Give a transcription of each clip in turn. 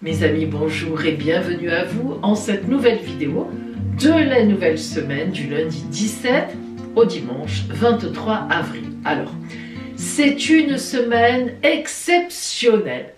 Mes amis, bonjour et bienvenue à vous en cette nouvelle vidéo de la nouvelle semaine du lundi 17 au dimanche 23 avril. Alors, c'est une semaine exceptionnelle,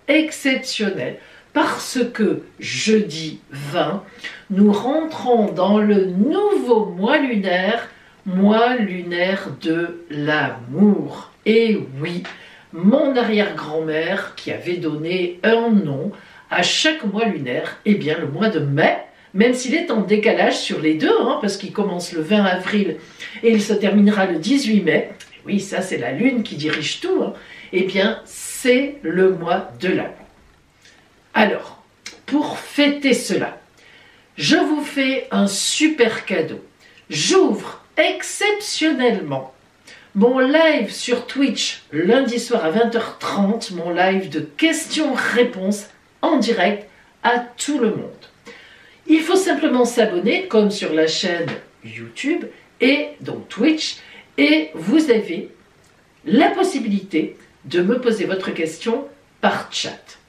parce que jeudi 20, nous rentrons dans le nouveau mois lunaire de l'amour. Et oui, mon arrière-grand-mère qui avait donné un nom à chaque mois lunaire, eh bien le mois de mai, même s'il est en décalage sur les deux, parce qu'il commence le 20 avril et il se terminera le 18 mai, oui ça c'est la lune qui dirige tout, eh bien c'est le mois de l'amour. Alors, pour fêter cela, je vous fais un super cadeau. J'ouvre exceptionnellement mon live sur Twitch lundi soir à 20h30, mon live de questions-réponses en direct à tout le monde. Il faut simplement s'abonner comme sur la chaîne YouTube et donc Twitch, et vous avez la possibilité de me poser votre question par chat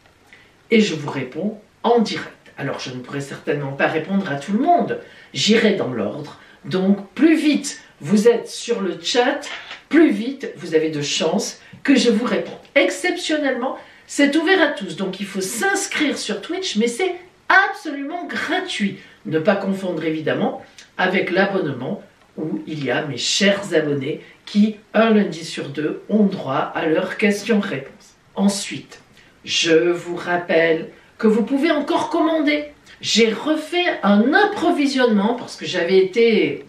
et je vous réponds en direct. Alors je ne pourrai certainement pas répondre à tout le monde, j'irai dans l'ordre, donc plus vite vous êtes sur le chat, plus vite vous avez de chances que je vous réponde. Exceptionnellement, c'est ouvert à tous, donc il faut s'inscrire sur Twitch, mais c'est absolument gratuit. Ne pas confondre évidemment avec l'abonnement où il y a mes chers abonnés qui, un lundi sur deux, ont droit à leurs questions-réponses. Ensuite, je vous rappelle que vous pouvez encore commander. J'ai refait un approvisionnement parce que j'avais été,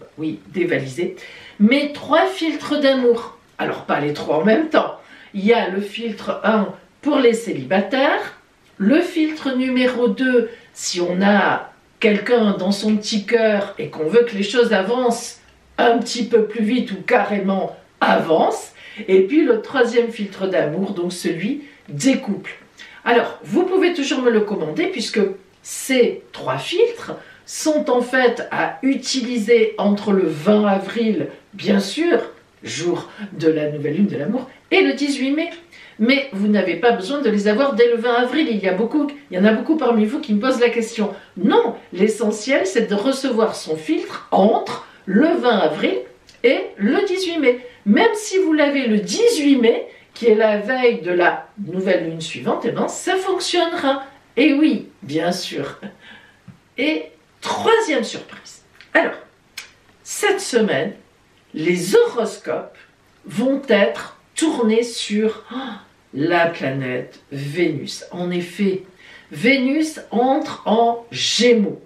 dévalisée, mes 3 filtres d'amour. Alors pas les 3 en même temps. Il y a le filtre 1 pour les célibataires, le filtre numéro 2 si on a quelqu'un dans son petit cœur et qu'on veut que les choses avancent un petit peu plus vite ou carrément avancent, et puis le 3e filtre d'amour, donc celui des couples. Alors, vous pouvez toujours me le commander puisque ces 3 filtres sont en fait à utiliser entre le 20 avril, bien sûr, jour de la nouvelle lune de l'amour, et le 18 mai. Mais vous n'avez pas besoin de les avoir dès le 20 avril. Il y en a beaucoup parmi vous qui me posent la question. Non, l'essentiel c'est de recevoir son filtre entre le 20 avril et le 18 mai. Même si vous l'avez le 18 mai, qui est la veille de la nouvelle lune suivante, eh bien, ça fonctionnera. Et oui, bien sûr. Et 3e surprise. Alors, cette semaine, les horoscopes vont être tournés sur la planète Vénus. En effet, Vénus entre en Gémeaux.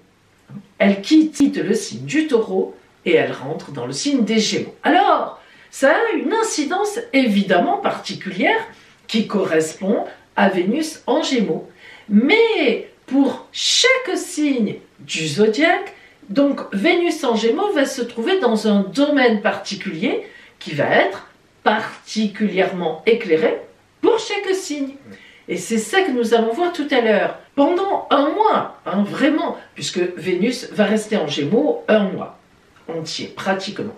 Elle quitte le signe du Taureau et elle rentre dans le signe des Gémeaux. Alors, ça a une incidence évidemment particulière qui correspond à Vénus en Gémeaux. Mais pour chaque signe du zodiaque, donc Vénus en Gémeaux va se trouver dans un domaine particulier qui va être particulièrement éclairé pour chaque signe. Et c'est ça que nous allons voir tout à l'heure. Pendant un mois, vraiment, puisque Vénus va rester en Gémeaux un mois entier, pratiquement.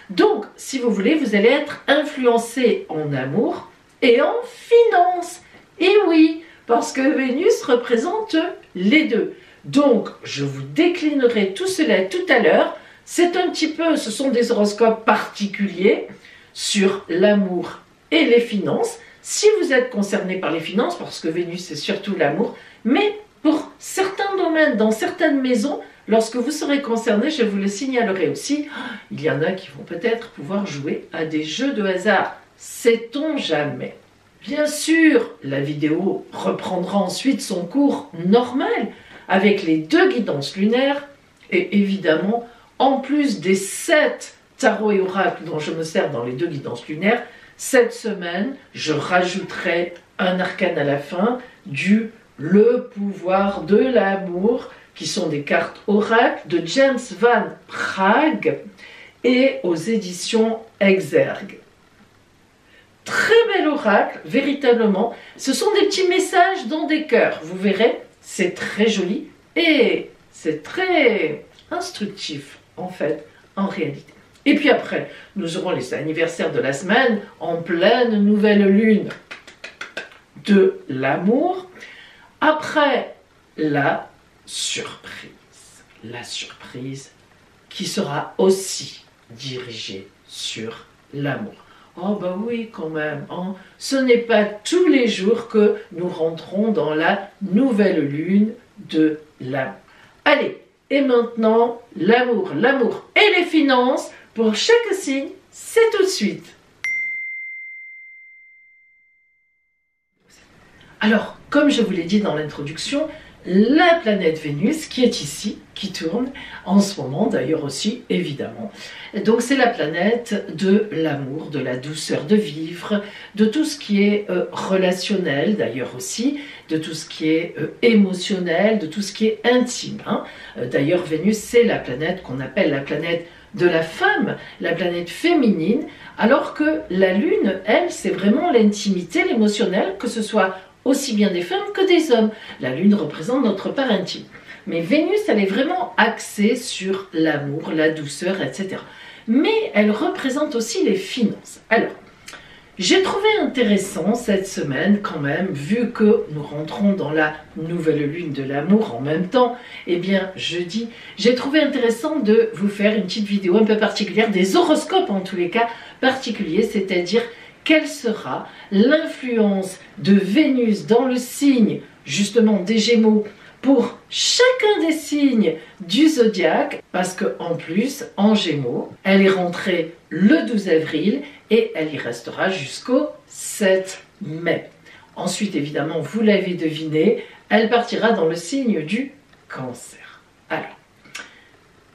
Donc, si vous voulez, vous allez être influencé en amour et en finance. Et oui, parce que Vénus représente les deux. Donc, je vous déclinerai tout cela tout à l'heure. C'est un petit peu, ce sont des horoscopes particuliers sur l'amour et les finances. Si vous êtes concerné par les finances, parce que Vénus c'est surtout l'amour, mais pour certains domaines, dans certaines maisons, lorsque vous serez concerné, je vous le signalerai aussi, il y en a qui vont peut-être pouvoir jouer à des jeux de hasard. Sait-on jamais? Bien sûr, la vidéo reprendra ensuite son cours normal, avec les 2 guidances lunaires, et évidemment, en plus des 7 tarots et oracles dont je me sers dans les 2 guidances lunaires, cette semaine, je rajouterai un arcane à la fin du Le pouvoir de l'amour, qui sont des cartes oracles de James Van Praagh et aux éditions Exergue. Très bel oracle, véritablement. Ce sont des petits messages dans des cœurs. Vous verrez, c'est très joli et c'est très instructif, en fait, en réalité. Et puis après, nous aurons les anniversaires de la semaine en pleine nouvelle lune de l'amour. Après, la surprise. La surprise qui sera aussi dirigée sur l'amour. Oh bah oui quand même, hein. Ce n'est pas tous les jours que nous rentrons dans la nouvelle lune de l'amour. Allez, et maintenant, l'amour et les finances, pour chaque signe, c'est tout de suite. Alors, comme je vous l'ai dit dans l'introduction, la planète Vénus qui est ici, qui tourne en ce moment d'ailleurs aussi, évidemment. Donc c'est la planète de l'amour, de la douceur de vivre, de tout ce qui est relationnel d'ailleurs aussi, de tout ce qui est émotionnel, de tout ce qui est intime. Hein. D'ailleurs Vénus c'est la planète qu'on appelle la planète de la femme, la planète féminine, alors que la Lune, elle, c'est vraiment l'intimité, l'émotionnel, que ce soit aussi bien des femmes que des hommes. La Lune représente notre part intime. Mais Vénus, elle est vraiment axée sur l'amour, la douceur, etc. Mais elle représente aussi les finances. Alors, j'ai trouvé intéressant cette semaine quand même, vu que nous rentrons dans la nouvelle lune de l'amour en même temps, eh bien jeudi, j'ai trouvé intéressant de vous faire une petite vidéo un peu particulière, des horoscopes en tous les cas particuliers, c'est-à-dire quelle sera l'influence de Vénus dans le signe justement des Gémeaux pour chacun des signes du zodiaque, parce qu'en plus, en Gémeaux, elle est rentrée le 12 avril et elle y restera jusqu'au 7 mai. Ensuite, évidemment, vous l'avez deviné, elle partira dans le signe du Cancer. Alors,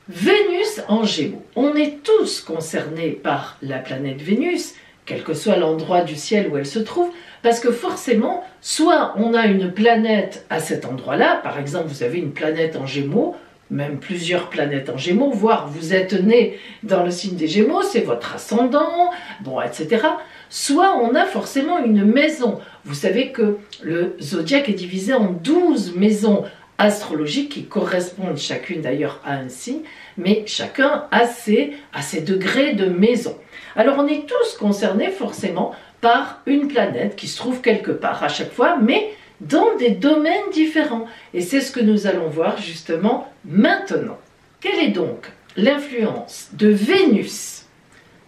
Vénus en Gémeaux. On est tous concernés par la planète Vénus, quel que soit l'endroit du ciel où elle se trouve, parce que forcément, soit on a une planète à cet endroit-là, par exemple vous avez une planète en Gémeaux, même plusieurs planètes en Gémeaux, voire vous êtes né dans le signe des Gémeaux, c'est votre ascendant, bon, etc. Soit on a forcément une maison. Vous savez que le zodiaque est divisé en 12 maisons astrologiques qui correspondent chacune d'ailleurs à un signe, mais chacun a ses degrés de maison. Alors on est tous concernés forcément par une planète qui se trouve quelque part à chaque fois, mais dans des domaines différents. Et c'est ce que nous allons voir justement maintenant. Quelle est donc l'influence de Vénus,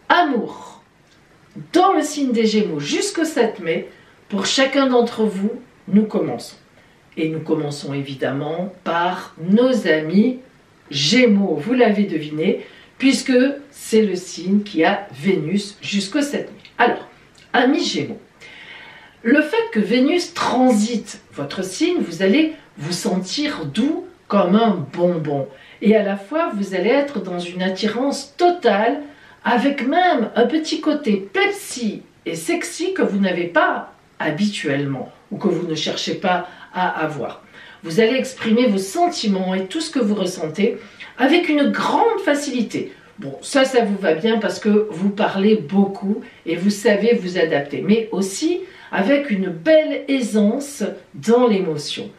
amour, dans le signe des Gémeaux jusqu'au 7 mai pour chacun d'entre vous? Nous commençons. Et nous commençons évidemment par nos amis Gémeaux, vous l'avez deviné, puisque c'est le signe qui a Vénus jusqu'au 7 mai. Alors, amis Gémeaux, le fait que Vénus transite votre signe, vous allez vous sentir doux comme un bonbon. Et à la fois, vous allez être dans une attirance totale, avec même un petit côté Pepsi et sexy que vous n'avez pas habituellement, ou que vous ne cherchez pas à avoir. Vous allez exprimer vos sentiments et tout ce que vous ressentez avec une grande facilité. Bon, ça vous va bien parce que vous parlez beaucoup et vous savez vous adapter, mais aussi avec une belle aisance dans l'émotion.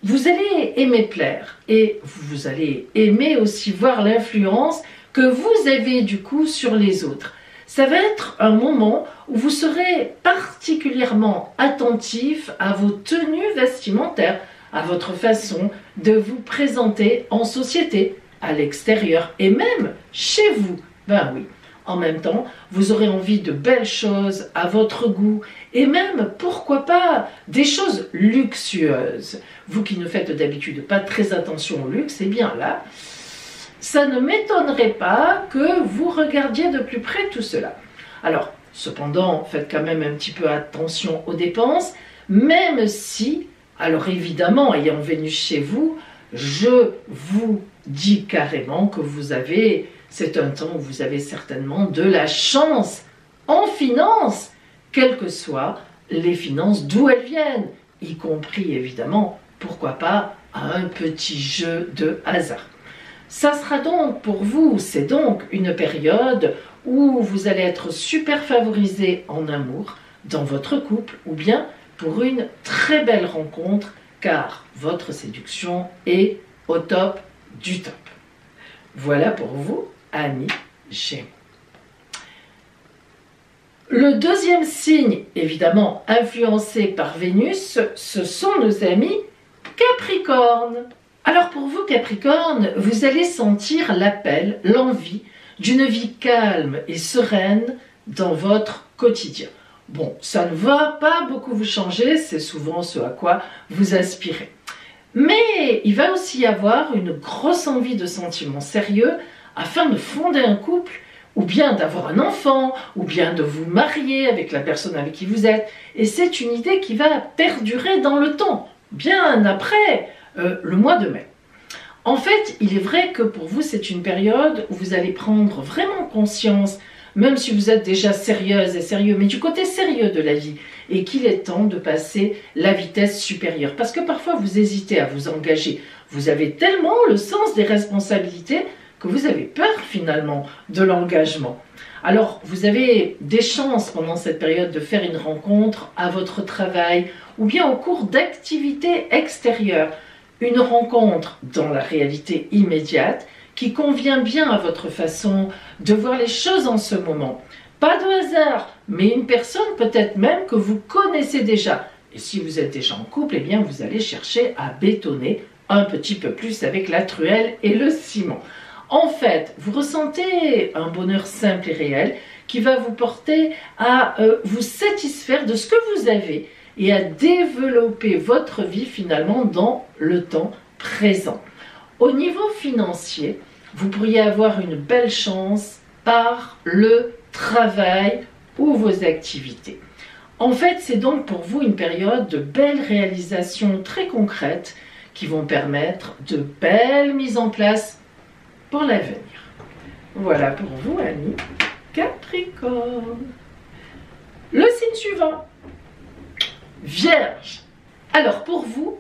Vous allez aimer plaire et vous allez aimer aussi voir l'influence que vous avez du coup sur les autres. Ça va être un moment où vous serez particulièrement attentif à vos tenues vestimentaires, à votre façon de vous présenter en société, à l'extérieur et même chez vous. Ben oui, en même temps, vous aurez envie de belles choses à votre goût et même, pourquoi pas, des choses luxueuses. Vous qui ne faites d'habitude pas très attention au luxe, eh bien là, ça ne m'étonnerait pas que vous regardiez de plus près tout cela. Alors, cependant, faites quand même un petit peu attention aux dépenses, même si, alors évidemment, ayant Vénus chez vous, je vous dis carrément que c'est un temps où vous avez certainement de la chance en finance, quelles que soient les finances d'où elles viennent, y compris évidemment, pourquoi pas, à un petit jeu de hasard. Ça sera donc pour vous, c'est donc une période où vous allez être super favorisé en amour, dans votre couple, ou bien pour une très belle rencontre, car votre séduction est au top du top. Voilà pour vous, amis Gémeaux. Le deuxième signe, évidemment influencé par Vénus, ce sont nos amis Capricorne. Alors pour vous, Capricorne, vous allez sentir l'appel, l'envie d'une vie calme et sereine dans votre quotidien. Bon, ça ne va pas beaucoup vous changer, c'est souvent ce à quoi vous aspirez. Mais il va aussi y avoir une grosse envie de sentiments sérieux afin de fonder un couple, ou bien d'avoir un enfant, ou bien de vous marier avec la personne avec qui vous êtes. Et c'est une idée qui va perdurer dans le temps, bien après le mois de mai. En fait, il est vrai que pour vous, c'est une période où vous allez prendre vraiment conscience, même si vous êtes déjà sérieuse et sérieux, mais du côté sérieux de la vie, et qu'il est temps de passer la vitesse supérieure. Parce que parfois, vous hésitez à vous engager. Vous avez tellement le sens des responsabilités que vous avez peur finalement de l'engagement. Alors, vous avez des chances pendant cette période de faire une rencontre à votre travail ou bien au cours d'activités extérieures. Une rencontre dans la réalité immédiate qui convient bien à votre façon de voir les choses en ce moment. Pas de hasard, mais une personne peut-être même que vous connaissez déjà. Et si vous êtes déjà en couple, eh bien vous allez chercher à bétonner un petit peu plus avec la truelle et le ciment. En fait, vous ressentez un bonheur simple et réel qui va vous porter à vous satisfaire de ce que vous avez et à développer votre vie finalement dans le temps présent. Au niveau financier, vous pourriez avoir une belle chance par le travail ou vos activités. En fait, c'est donc pour vous une période de belles réalisations très concrètes qui vont permettre de belles mises en place pour l'avenir. Voilà pour vous, amis Capricorne. Le signe suivant, Vierge. Alors pour vous,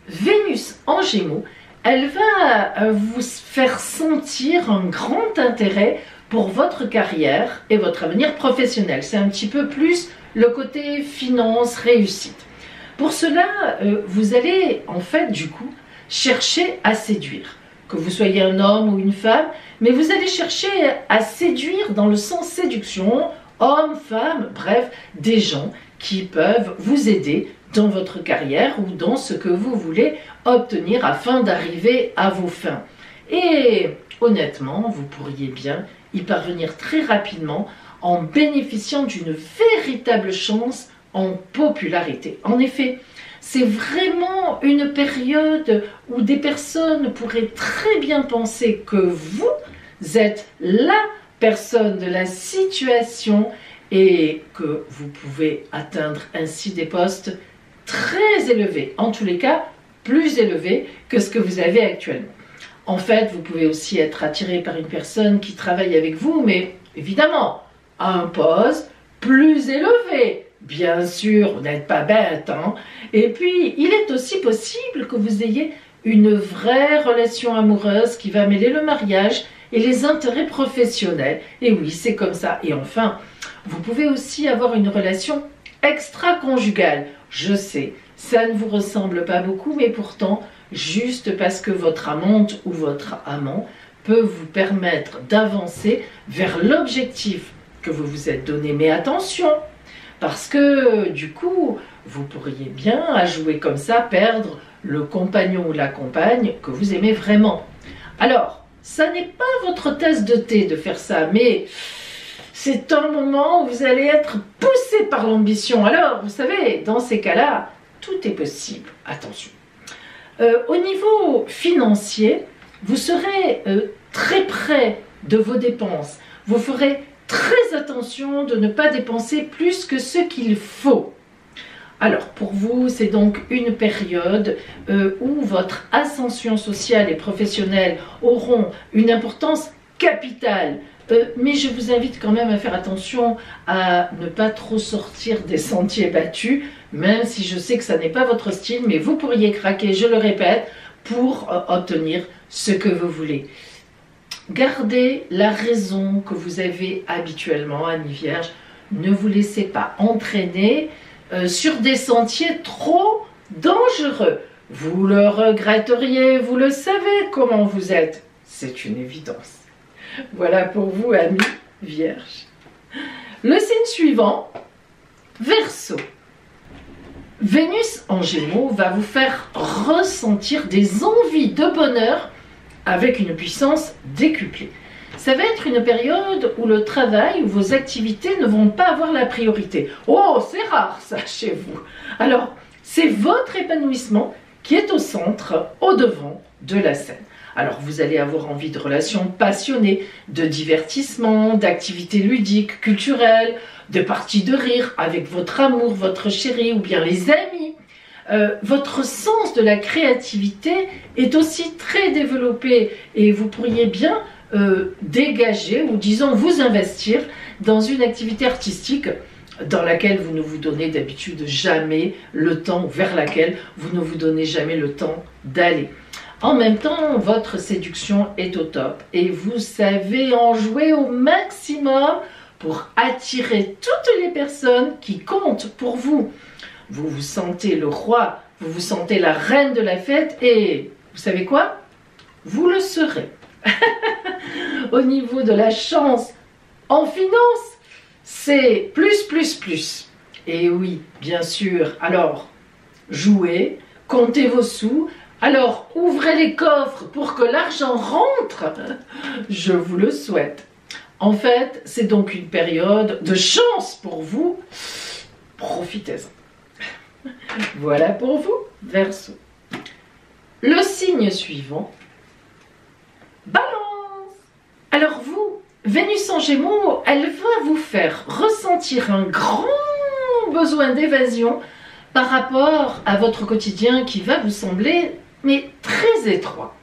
Vénus en Gémeaux, elle va vous faire sentir un grand intérêt pour votre carrière et votre avenir professionnel. C'est un petit peu plus le côté finance, réussite. Pour cela, vous allez en fait du coup chercher à séduire. Que vous soyez un homme ou une femme, mais vous allez chercher à séduire dans le sens séduction, homme, femme, bref, des gens qui peuvent vous aider dans votre carrière ou dans ce que vous voulez obtenir afin d'arriver à vos fins. Et honnêtement, vous pourriez bien y parvenir très rapidement en bénéficiant d'une véritable chance en popularité. En effet, c'est vraiment une période où des personnes pourraient très bien penser que vous êtes la personne de la situation et que vous pouvez atteindre ainsi des postes très élevés, en tous les cas plus élevés que ce que vous avez actuellement. En fait, vous pouvez aussi être attiré par une personne qui travaille avec vous, mais évidemment, à un poste plus élevé. Bien sûr, vous n'êtes pas bête, hein. Et puis, il est aussi possible que vous ayez une vraie relation amoureuse qui va mêler le mariage et les intérêts professionnels. Et oui, c'est comme ça. Et enfin, vous pouvez aussi avoir une relation extra-conjugale. Je sais, ça ne vous ressemble pas beaucoup, mais pourtant, juste parce que votre amante ou votre amant peut vous permettre d'avancer vers l'objectif que vous vous êtes donné. Mais attention, parce que du coup, vous pourriez bien, à jouer comme ça, perdre le compagnon ou la compagne que vous aimez vraiment. Alors, ça n'est pas votre tasse de thé de faire ça, mais c'est un moment où vous allez être poussé par l'ambition. Alors, vous savez, dans ces cas-là, tout est possible. Attention. Au niveau financier, vous serez très près de vos dépenses. Vous ferez très attention de ne pas dépenser plus que ce qu'il faut. Alors, pour vous, c'est donc une période où votre ascension sociale et professionnelle auront une importance capitale. Mais je vous invite quand même à faire attention à ne pas trop sortir des sentiers battus, même si je sais que ça n'est pas votre style, mais vous pourriez craquer, je le répète, pour obtenir ce que vous voulez. Gardez la raison que vous avez habituellement, Amis Vierges. Ne vous laissez pas entraîner sur des sentiers trop dangereux. Vous le regretteriez, vous le savez comment vous êtes. C'est une évidence. Voilà pour vous, Amis Vierges. Le signe suivant, Verseau. Vénus en Gémeaux va vous faire ressentir des envies de bonheur avec une puissance décuplée. Ça va être une période où le travail ou vos activités ne vont pas avoir la priorité. Oh, c'est rare ça chez vous. Alors, c'est votre épanouissement qui est au centre, au devant de la scène. Alors, vous allez avoir envie de relations passionnées, de divertissement, d'activités ludiques, culturelles, de parties de rire avec votre amour, votre chéri ou bien les amis. Votre sens de la créativité est aussi très développé et vous pourriez bien dégager ou disons vous investir dans une activité artistique dans laquelle vous ne vous donnez d'habitude jamais le temps, ou vers laquelle vous ne vous donnez jamais le temps d'aller. En même temps, votre séduction est au top et vous savez en jouer au maximum pour attirer toutes les personnes qui comptent pour vous. Vous vous sentez le roi, vous vous sentez la reine de la fête et vous savez quoi? Vous le serez. Au niveau de la chance en finance, c'est plus. Et oui, bien sûr. Alors, jouez, comptez vos sous. Alors, ouvrez les coffres pour que l'argent rentre. Je vous le souhaite. En fait, c'est donc une période de chance pour vous. Profitez-en. Voilà pour vous, Verseau. Le signe suivant, Balance. Alors vous, Vénus en Gémeaux, elle va vous faire ressentir un grand besoin d'évasion par rapport à votre quotidien qui va vous sembler mais très étroit.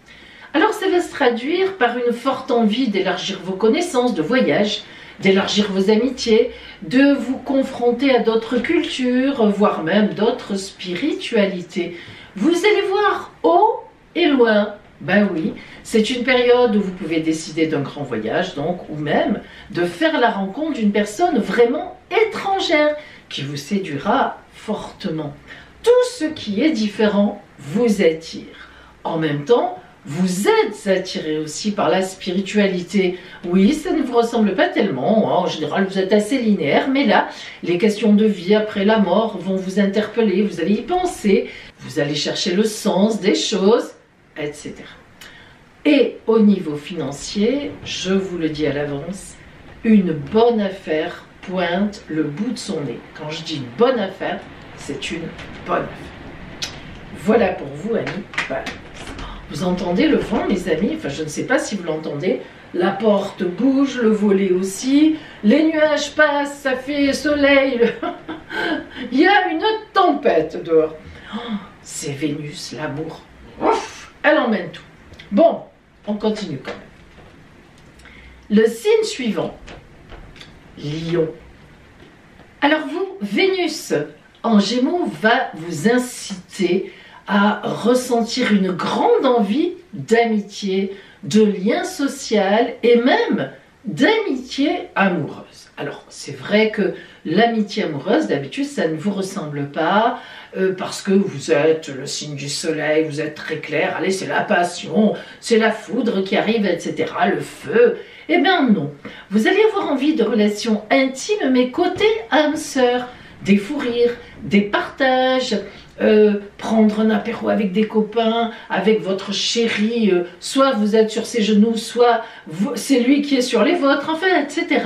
Alors ça va se traduire par une forte envie d'élargir vos connaissances, de voyage, d'élargir vos amitiés, de vous confronter à d'autres cultures, voire même d'autres spiritualités. Vous allez voir haut et loin. Ben oui, c'est une période où vous pouvez décider d'un grand voyage, donc, ou même de faire la rencontre d'une personne vraiment étrangère qui vous séduira fortement. Tout ce qui est différent vous attire. En même temps, vous êtes attiré aussi par la spiritualité. Oui, ça ne vous ressemble pas tellement, en général vous êtes assez linéaire, mais là, les questions de vie après la mort vont vous interpeller, vous allez y penser, vous allez chercher le sens des choses, etc. Et au niveau financier, je vous le dis à l'avance, une bonne affaire pointe le bout de son nez. Quand je dis une bonne affaire, c'est une bonne affaire. Voilà pour vous, amis. Voilà. Vous entendez le vent, mes amis? Enfin, je ne sais pas si vous l'entendez. La porte bouge, le volet aussi. Les nuages passent, ça fait soleil. Il y a une tempête dehors. Oh, c'est Vénus, l'amour. Elle emmène tout. Bon, on continue quand même. Le signe suivant, Lion. Alors vous, Vénus en Gémeaux va vous inciter à ressentir une grande envie d'amitié, de lien social et même d'amitié amoureuse. Alors c'est vrai que l'amitié amoureuse, d'habitude, ça ne vous ressemble pas parce que vous êtes le signe du soleil, vous êtes très clair, allez, c'est la passion, c'est la foudre qui arrive, etc., le feu. Eh bien non, vous allez avoir envie de relations intimes, mais côté âme sœur, des fous rires, des partages, prendre un apéro avec des copains, avec votre chéri, soit vous êtes sur ses genoux, soit c'est lui qui est sur les vôtres, enfin, etc.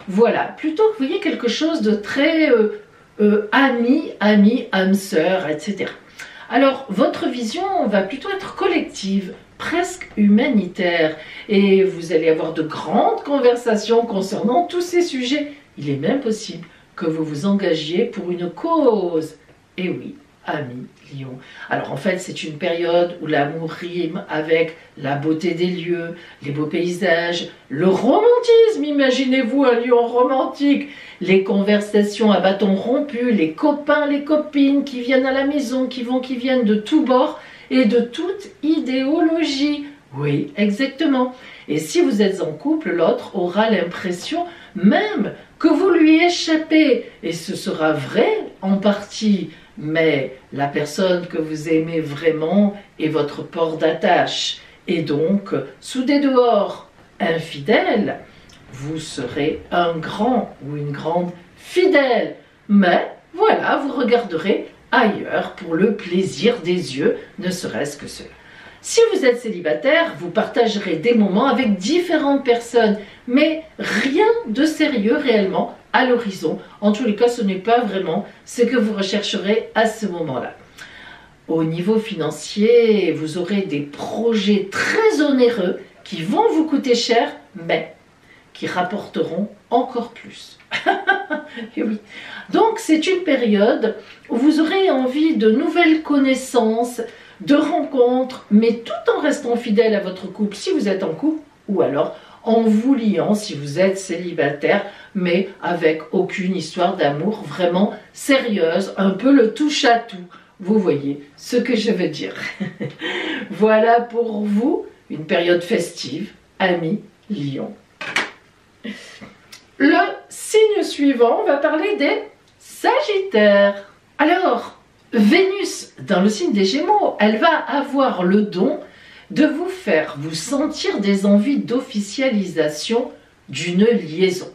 Voilà, plutôt que vous voyez quelque chose de très ami, âme sœur, etc. Alors, votre vision va plutôt être collective, presque humanitaire, et vous allez avoir de grandes conversations concernant tous ces sujets. Il est même possible que vous vous engagiez pour une cause. Et oui, amis Lion. Alors en fait, c'est une période où l'amour rime avec la beauté des lieux, les beaux paysages, le romantisme. Imaginez-vous un Lion romantique. Les conversations à bâton rompu, les copains, les copines qui viennent à la maison, qui viennent de tous bords et de toute idéologie. Oui, exactement. Et si vous êtes en couple, l'autre aura l'impression même que vous lui échappez. Et ce sera vrai en partie, mais la personne que vous aimez vraiment est votre port d'attache. Et donc, sous des dehors infidèles, vous serez un grand ou une grande fidèle. Mais voilà, vous regarderez ailleurs pour le plaisir des yeux, ne serait-ce que cela. Si vous êtes célibataire, vous partagerez des moments avec différentes personnes, mais rien de sérieux réellement à l'horizon. En tous les cas, ce n'est pas vraiment ce que vous rechercherez à ce moment-là. Au niveau financier, vous aurez des projets très onéreux qui vont vous coûter cher, mais qui rapporteront encore plus. Et oui. Donc c'est une période où vous aurez envie de nouvelles connaissances, de rencontres, mais tout en restant fidèle à votre couple si vous êtes en couple, ou alors en vous liant si vous êtes célibataire, mais avec aucune histoire d'amour vraiment sérieuse, un peu le touche-à-tout. Vous voyez ce que je veux dire. Voilà pour vous une période festive, amis Lion. Le signe suivant, on va parler des Sagittaires. Alors, Vénus, dans le signe des Gémeaux, elle va avoir le don de vous faire vous sentir des envies d'officialisation d'une liaison.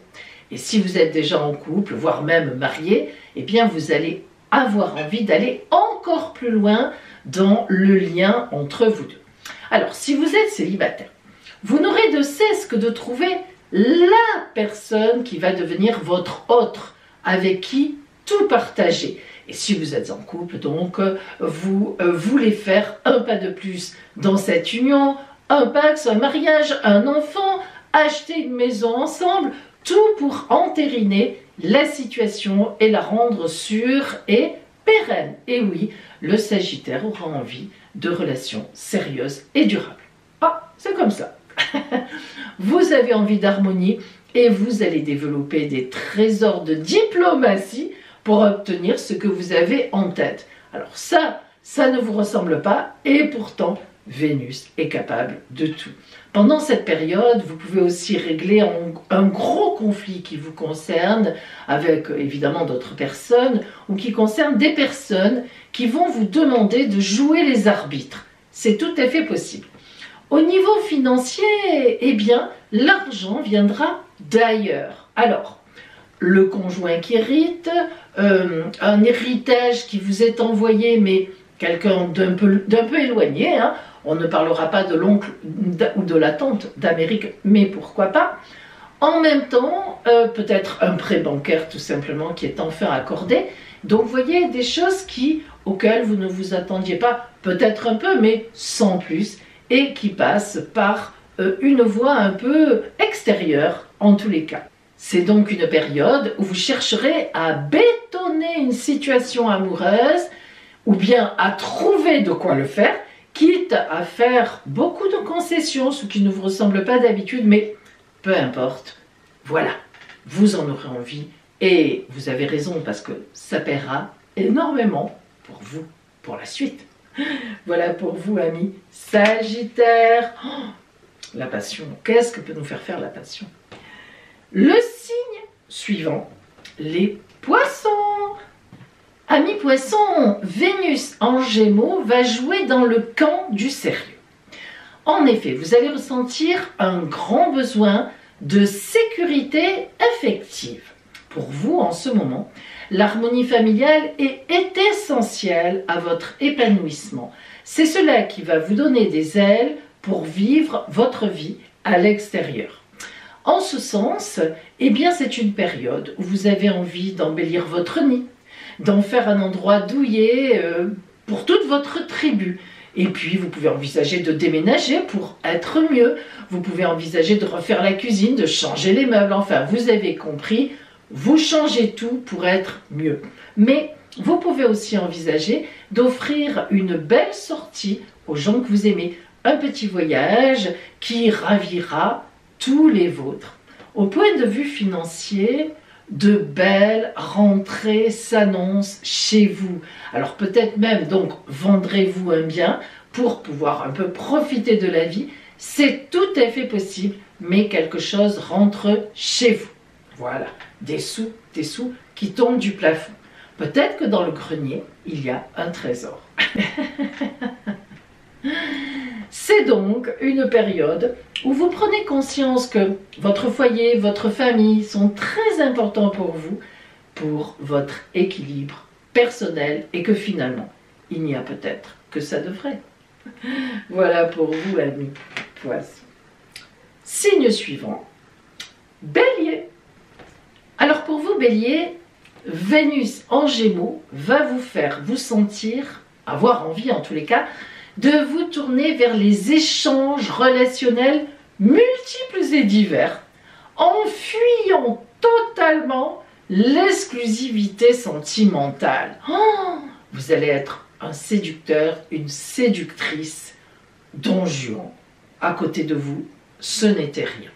Et si vous êtes déjà en couple, voire même marié, eh bien vous allez avoir envie d'aller encore plus loin dans le lien entre vous deux. Alors, si vous êtes célibataire, vous n'aurez de cesse que de trouver la personne qui va devenir votre autre, avec qui tout partager. Et si vous êtes en couple, donc, vous voulez faire un pas de plus dans cette union, un pax, un mariage, un enfant, acheter une maison ensemble, tout pour entériner la situation et la rendre sûre et pérenne. Et oui, le Sagittaire aura envie de relations sérieuses et durables. Ah, c'est comme ça. Vous avez envie d'harmonie et vous allez développer des trésors de diplomatie pour obtenir ce que vous avez en tête. Alors ça ne vous ressemble pas et pourtant Vénus est capable de tout. Pendant cette période, vous pouvez aussi régler un gros conflit qui vous concerne avec évidemment d'autres personnes ou qui concerne des personnes qui vont vous demander de jouer les arbitres. C'est tout à fait possible. Au niveau financier, eh bien, l'argent viendra d'ailleurs. Alors, le conjoint qui hérite, un héritage qui vous est envoyé, mais quelqu'un d'un peu éloigné, hein. On ne parlera pas de l'oncle ou de la tante d'Amérique, mais pourquoi pas. En même temps, peut-être un prêt bancaire tout simplement qui est enfin accordé. Donc vous voyez des choses auxquelles vous ne vous attendiez pas, peut-être un peu, mais sans plus, et qui passent par une voie un peu extérieure en tous les cas. C'est donc une période où vous chercherez à bétonner une situation amoureuse ou bien à trouver de quoi le faire, quitte à faire beaucoup de concessions, ce qui ne vous ressemble pas d'habitude, mais peu importe. Voilà, vous en aurez envie et vous avez raison parce que ça paiera énormément pour vous, pour la suite. Voilà pour vous, amis Sagittaire. Oh, la passion, qu'est-ce que peut nous faire la passion? Le signe suivant, les Poissons. Amis Poissons, Vénus en Gémeaux va jouer dans le camp du sérieux. En effet, vous allez ressentir un grand besoin de sécurité affective. Pour vous, en ce moment, l'harmonie familiale est essentielle à votre épanouissement. C'est cela qui va vous donner des ailes pour vivre votre vie à l'extérieur. En ce sens, eh bien, c'est une période où vous avez envie d'embellir votre nid, d'en faire un endroit douillet pour toute votre tribu. Et puis, vous pouvez envisager de déménager pour être mieux. Vous pouvez envisager de refaire la cuisine, de changer les meubles. Enfin, vous avez compris, vous changez tout pour être mieux. Mais vous pouvez aussi envisager d'offrir une belle sortie aux gens que vous aimez. Un petit voyage qui ravira tous les vôtres. Au point de vue financier, de belles rentrées s'annoncent chez vous. Alors peut-être même donc vendrez-vous un bien pour pouvoir un peu profiter de la vie. C'est tout à fait possible, mais quelque chose rentre chez vous. Voilà, des sous qui tombent du plafond. Peut-être que dans le grenier, il y a un trésor. C'est donc une période où vous prenez conscience que votre foyer, votre famille sont très importants pour vous, pour votre équilibre personnel et que finalement, il n'y a peut-être que ça de vrai. Voilà pour vous, amis Poissons. Signe suivant, Bélier. Alors pour vous, Bélier, Vénus en Gémeaux va vous faire vous sentir, avoir envie en tous les cas, de vous tourner vers les échanges relationnels multiples et divers, en fuyant totalement l'exclusivité sentimentale. Oh, vous allez être un séducteur, une séductrice, Don Juan. À côté de vous, ce n'était rien.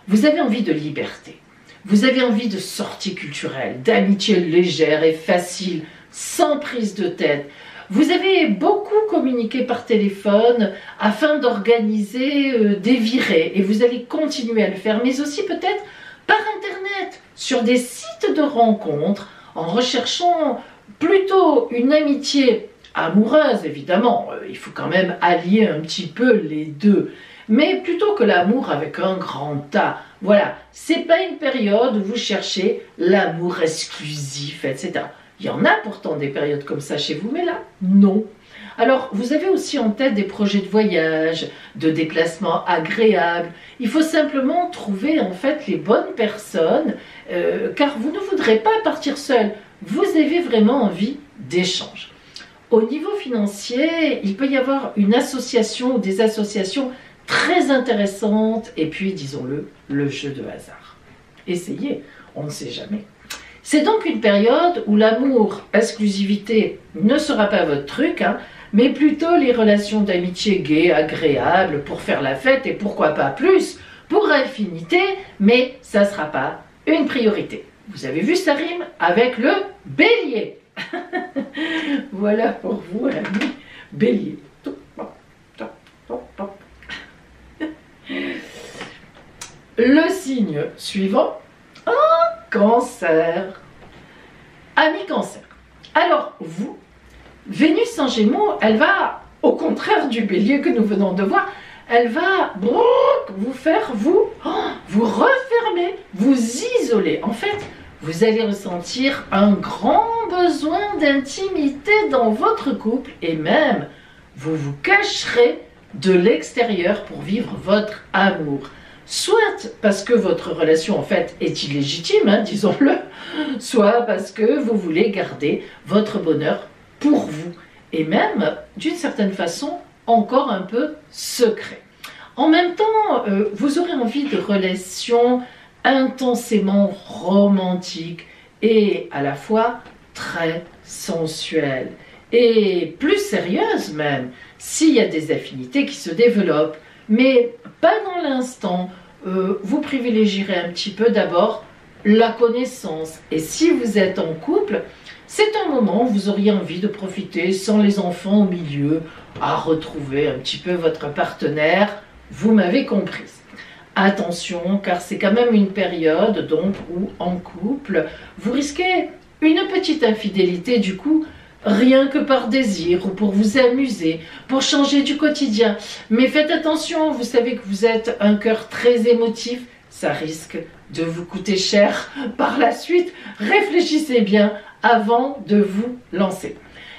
Vous avez envie de liberté. Vous avez envie de sorties culturelles, d'amitié légère et facile, sans prise de tête. Vous avez beaucoup communiqué par téléphone afin d'organiser des virées et vous allez continuer à le faire, mais aussi peut-être par Internet, sur des sites de rencontres, en recherchant plutôt une amitié amoureuse, évidemment. Il faut quand même allier un petit peu les deux. Mais plutôt que l'amour avec un grand A. Voilà, c'est pas une période où vous cherchez l'amour exclusif, etc. Il y en a pourtant des périodes comme ça chez vous, mais là, non. Alors, vous avez aussi en tête des projets de voyage, de déplacements agréables. Il faut simplement trouver en fait les bonnes personnes, car vous ne voudrez pas partir seul. Vous avez vraiment envie d'échange. Au niveau financier, il peut y avoir une association ou des associations très intéressante et puis, disons-le, le jeu de hasard. Essayez, on ne sait jamais. C'est donc une période où l'amour, exclusivité ne sera pas votre truc, mais plutôt les relations d'amitié gaies, agréables, pour faire la fête et pourquoi pas plus, pour infinité, mais ça ne sera pas une priorité. Vous avez vu, ça rime avec le Bélier. Voilà pour vous, amis Bélier. Le signe suivant, Cancer. Ami Cancer. Alors vous, Vénus en Gémeaux, elle va, au contraire du Bélier que nous venons de voir, elle va vous faire vous refermer, vous isoler. En fait, vous allez ressentir un grand besoin d'intimité dans votre couple et même vous vous cacherez de l'extérieur pour vivre votre amour. Soit parce que votre relation en fait est illégitime, disons-le, soit parce que vous voulez garder votre bonheur pour vous et même d'une certaine façon encore un peu secret. En même temps, vous aurez envie de relations intensément romantiques et à la fois très sensuelles et plus sérieuses même, s'il y a des affinités qui se développent, mais pas dans l'instant. Vous privilégierez un petit peu d'abord la connaissance. Et si vous êtes en couple, c'est un moment où vous auriez envie de profiter sans les enfants au milieu, à retrouver un petit peu votre partenaire. Vous m'avez comprise. Attention, car c'est quand même une période donc où en couple, vous risquez une petite infidélité du coup, rien que par désir ou pour vous amuser, pour changer du quotidien. Mais faites attention, vous savez que vous êtes un cœur très émotif, ça risque de vous coûter cher par la suite. Réfléchissez bien avant de vous lancer.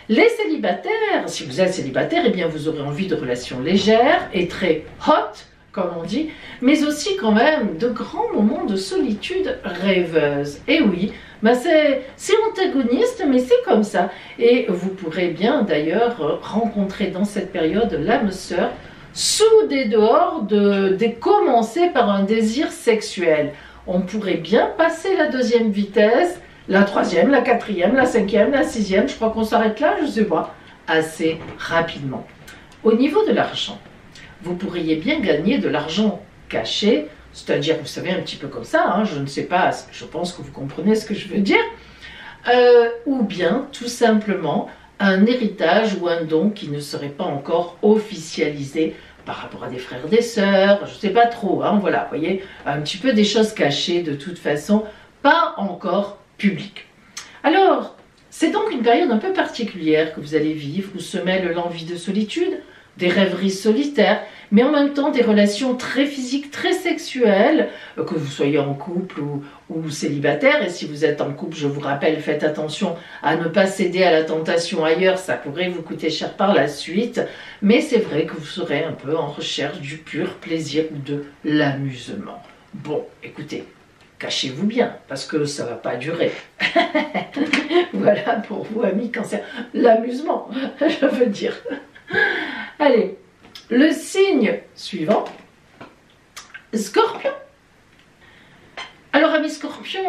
Les célibataires, si vous êtes célibataire, eh bien vous aurez envie de relations légères et très hot, comme on dit, mais aussi quand même de grands moments de solitude rêveuse. Et oui, c'est antagoniste, mais c'est comme ça. Et vous pourrez bien d'ailleurs rencontrer dans cette période l'âme sœur sous des dehors de commencer par un désir sexuel. On pourrait bien passer la deuxième vitesse, la troisième, la quatrième, la cinquième, la sixième, je crois qu'on s'arrête là, je ne sais pas, assez rapidement. Au niveau de l'argent, vous pourriez bien gagner de l'argent caché, c'est-à-dire, vous savez, un petit peu comme ça, je ne sais pas, je pense que vous comprenez ce que je veux dire, ou bien tout simplement un héritage ou un don qui ne serait pas encore officialisé par rapport à des frères, des sœurs, je ne sais pas trop, voilà, vous voyez, un petit peu des choses cachées de toute façon, pas encore publiques. Alors, c'est donc une période un peu particulière que vous allez vivre, où se mêle l'envie de solitude, des rêveries solitaires, mais en même temps des relations très physiques, très sexuelles, que vous soyez en couple ou célibataire. Et si vous êtes en couple, je vous rappelle, faites attention à ne pas céder à la tentation ailleurs, ça pourrait vous coûter cher par la suite. Mais c'est vrai que vous serez un peu en recherche du pur plaisir ou de l'amusement. Bon, écoutez, cachez-vous bien, parce que ça ne va pas durer. Voilà pour vous, amis cancer. L'amusement, je veux dire. Allez, le signe suivant, Scorpion. Alors, amis Scorpion,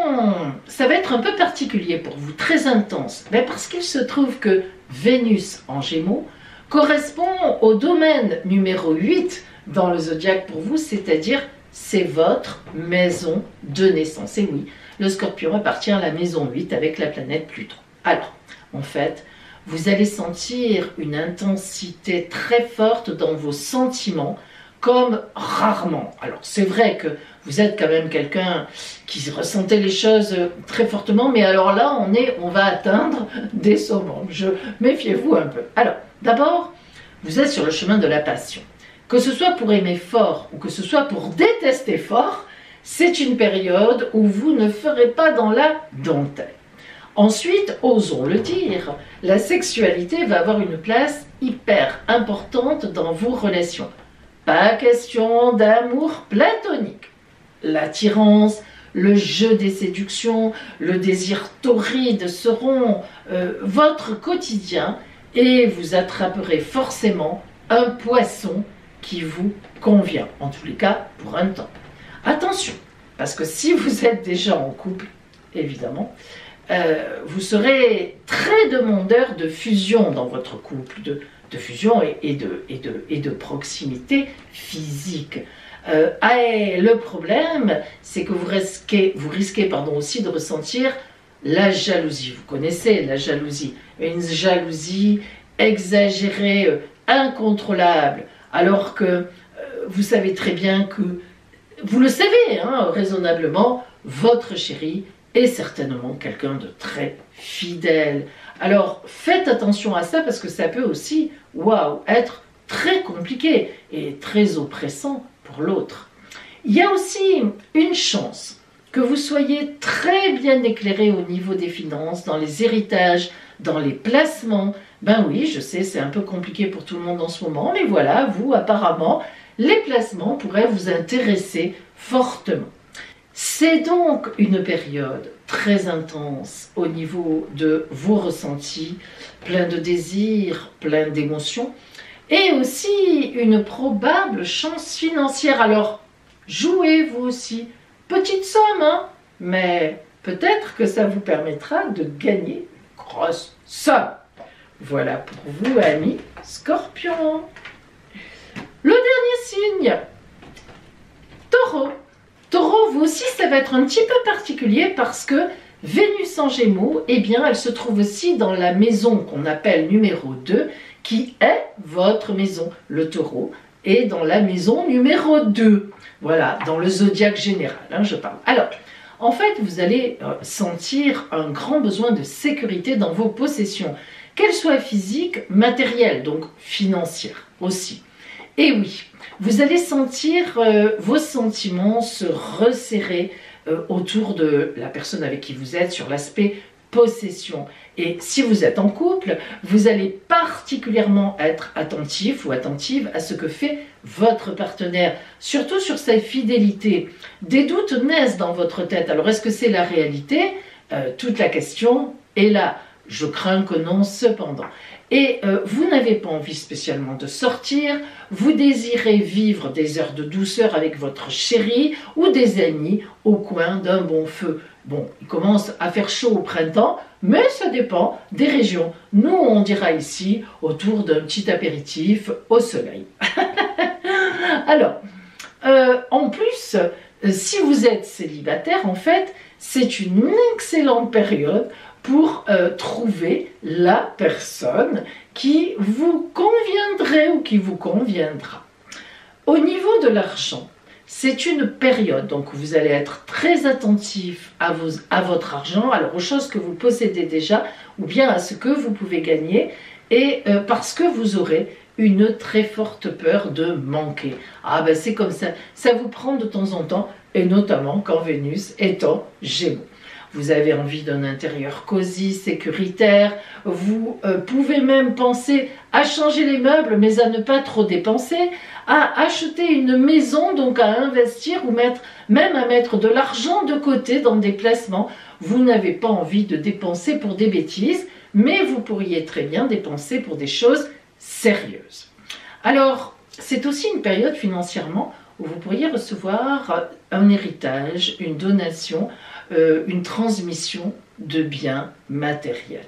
ça va être un peu particulier pour vous, très intense, mais parce qu'il se trouve que Vénus en Gémeaux correspond au domaine numéro 8 dans le zodiaque pour vous, c'est-à-dire c'est votre maison de naissance. Et oui, le Scorpion appartient à la maison 8 avec la planète Pluton. Alors, en fait, vous allez sentir une intensité très forte dans vos sentiments, comme rarement. Alors, c'est vrai que vous êtes quand même quelqu'un qui ressentait les choses très fortement, mais alors là, on va atteindre des sommets. Méfiez-vous un peu. Alors, d'abord, vous êtes sur le chemin de la passion. Que ce soit pour aimer fort ou que ce soit pour détester fort, c'est une période où vous ne ferez pas dans la dentelle. Ensuite, osons le dire, la sexualité va avoir une place hyper importante dans vos relations. Pas question d'amour platonique. L'attirance, le jeu des séductions, le désir torride seront votre quotidien et vous attraperez forcément un poisson qui vous convient, en tous les cas pour un temps. Attention, parce que si vous êtes déjà en couple, évidemment, vous serez très demandeur de fusion dans votre couple, de fusion et de proximité physique. Le problème, c'est que vous risquez aussi de ressentir la jalousie. Vous connaissez la jalousie, une jalousie exagérée, incontrôlable, alors que vous savez très bien que, vous le savez raisonnablement, votre chéri est certainement quelqu'un de très fidèle. Alors faites attention à ça parce que ça peut aussi, être très compliqué et très oppressant pour l'autre. Il y a aussi une chance que vous soyez très bien éclairé au niveau des finances, dans les héritages, dans les placements. Ben oui, je sais, c'est un peu compliqué pour tout le monde en ce moment, mais voilà, vous, apparemment, les placements pourraient vous intéresser fortement. C'est donc une période très intense au niveau de vos ressentis, plein de désirs, plein d'émotions, et aussi une probable chance financière. Alors, jouez vous aussi, petite somme, mais peut-être que ça vous permettra de gagner une grosse somme. Voilà pour vous, amis Scorpion. Le dernier signe, Taureau. Taureau, vous aussi, ça va être un petit peu particulier parce que Vénus en Gémeaux, elle se trouve aussi dans la maison qu'on appelle numéro 2, qui est votre maison. Le Taureau est dans la maison numéro 2. Voilà, dans le zodiaque général, je parle. Alors, en fait, vous allez sentir un grand besoin de sécurité dans vos possessions, qu'elles soient physiques, matérielles, donc financières aussi. Et oui, vous allez sentir vos sentiments se resserrer autour de la personne avec qui vous êtes sur l'aspect possession. Et si vous êtes en couple, vous allez particulièrement être attentif ou attentive à ce que fait votre partenaire, surtout sur sa fidélité. Des doutes naissent dans votre tête. Alors, est-ce que c'est la réalité? Toute la question est là. Je crains que non, cependant. Et vous n'avez pas envie spécialement de sortir, vous désirez vivre des heures de douceur avec votre chéri ou des amis au coin d'un bon feu. Bon, il commence à faire chaud au printemps, mais ça dépend des régions. Nous, on dira ici, autour d'un petit apéritif au soleil. Alors, en plus, si vous êtes célibataire, en fait, c'est une excellente période pour trouver la personne qui vous conviendrait ou qui vous conviendra. Au niveau de l'argent, c'est une période, donc vous allez être très attentif à votre argent, alors aux choses que vous possédez déjà, ou bien à ce que vous pouvez gagner, et parce que vous aurez une très forte peur de manquer. Ah ben c'est comme ça vous prend de temps en temps, et notamment quand Vénus est en Gémeaux. Vous avez envie d'un intérieur cosy, sécuritaire, vous pouvez même penser à changer les meubles, mais à ne pas trop dépenser, à acheter une maison, donc à investir ou même à mettre de l'argent de côté dans des placements. Vous n'avez pas envie de dépenser pour des bêtises, mais vous pourriez très bien dépenser pour des choses sérieuses. Alors, c'est aussi une période financièrement où vous pourriez recevoir un héritage, une donation, une transmission de biens matériels.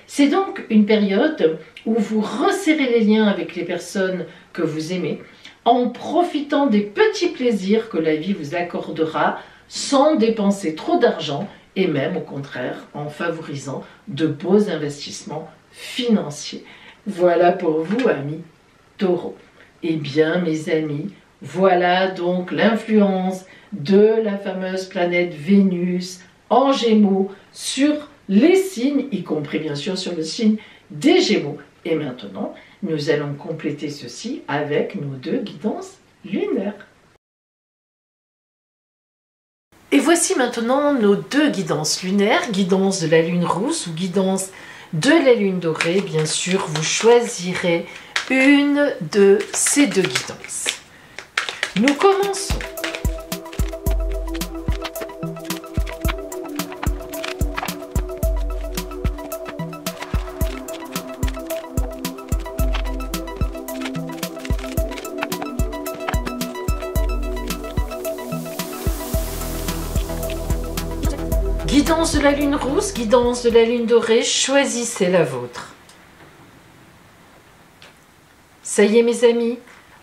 C'est donc une période où vous resserrez les liens avec les personnes que vous aimez en profitant des petits plaisirs que la vie vous accordera sans dépenser trop d'argent et même au contraire en favorisant de beaux investissements financiers. Voilà pour vous, amis Taureaux. Eh bien, mes amis, voilà donc l'influence de la fameuse planète Vénus en Gémeaux sur les signes, y compris bien sûr sur le signe des Gémeaux. Et maintenant, nous allons compléter ceci avec nos 2 guidances lunaires. Et voici maintenant nos 2 guidances lunaires, guidance de la lune rousse ou guidance de la lune dorée. Bien sûr, vous choisirez une de ces 2 guidances. Nous commençons. Guidance de la lune rousse, guidance de la lune dorée, choisissez la vôtre. Ça y est mes amis,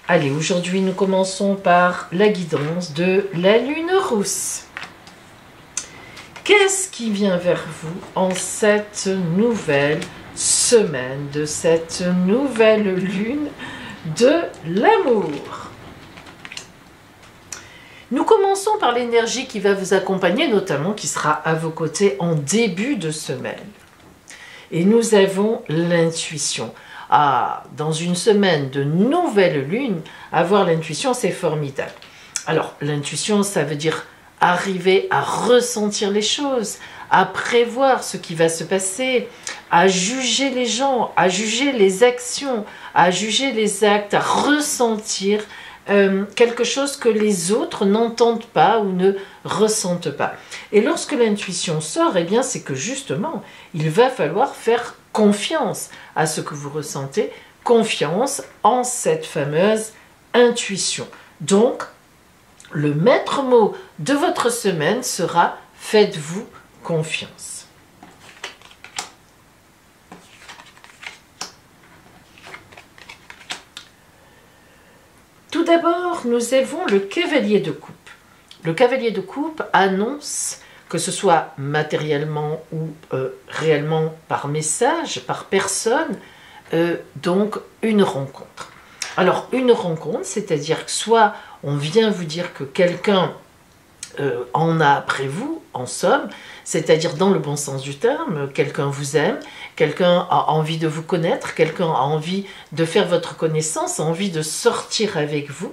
allez, aujourd'hui nous commençons par la guidance de la lune rousse. Qu'est-ce qui vient vers vous en cette nouvelle semaine, de cette nouvelle lune de l'amour? Nous commençons par l'énergie qui va vous accompagner, notamment qui sera à vos côtés en début de semaine. Et nous avons l'intuition. Ah, dans une semaine de nouvelle lune, avoir l'intuition, c'est formidable. Alors, l'intuition, ça veut dire arriver à ressentir les choses, à prévoir ce qui va se passer, à juger les gens, à juger les actions, à juger les actes, à ressentir quelque chose que les autres n'entendent pas ou ne ressentent pas. Et lorsque l'intuition sort, eh bien, c'est que justement, il va falloir faire confiance à ce que vous ressentez, confiance en cette fameuse intuition. Donc, le maître mot de votre semaine sera « faites-vous confiance ». Tout d'abord, nous avons le cavalier de coupe. Le cavalier de coupe annonce, que ce soit matériellement ou réellement par message, par personne, donc une rencontre. Alors, une rencontre, c'est-à-dire que soit on vient vous dire que quelqu'un en a après vous, en somme, c'est-à-dire dans le bon sens du terme, quelqu'un vous aime, quelqu'un a envie de vous connaître, quelqu'un a envie de faire votre connaissance, a envie de sortir avec vous,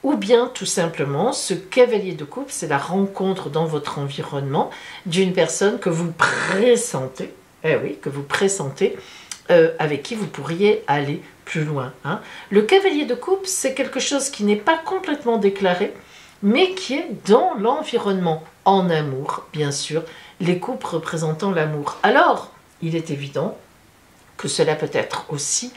ou bien tout simplement, ce cavalier de coupe, c'est la rencontre dans votre environnement d'une personne que vous pressentez, que vous pressentez, avec qui vous pourriez aller plus loin. Hein. Le cavalier de coupe, c'est quelque chose qui n'est pas complètement déclaré, mais qui est dans l'environnement, en amour, bien sûr, les coupes représentant l'amour. Alors, il est évident que cela peut être aussi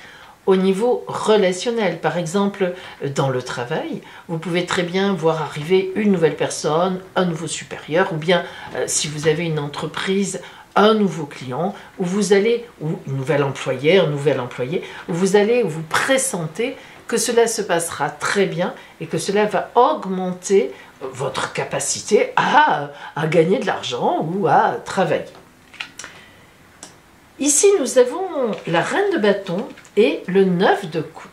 au niveau relationnel. Par exemple, dans le travail, vous pouvez très bien voir arriver une nouvelle personne, un nouveau supérieur, ou bien, si vous avez une entreprise, un nouveau client, où vous allez, ou une nouvelle employée, un nouvel employé, où vous allez vous pressentez que cela se passera très bien et que cela va augmenter votre capacité à gagner de l'argent ou à travailler. Ici, nous avons la reine de bâton et le 9 de coupe.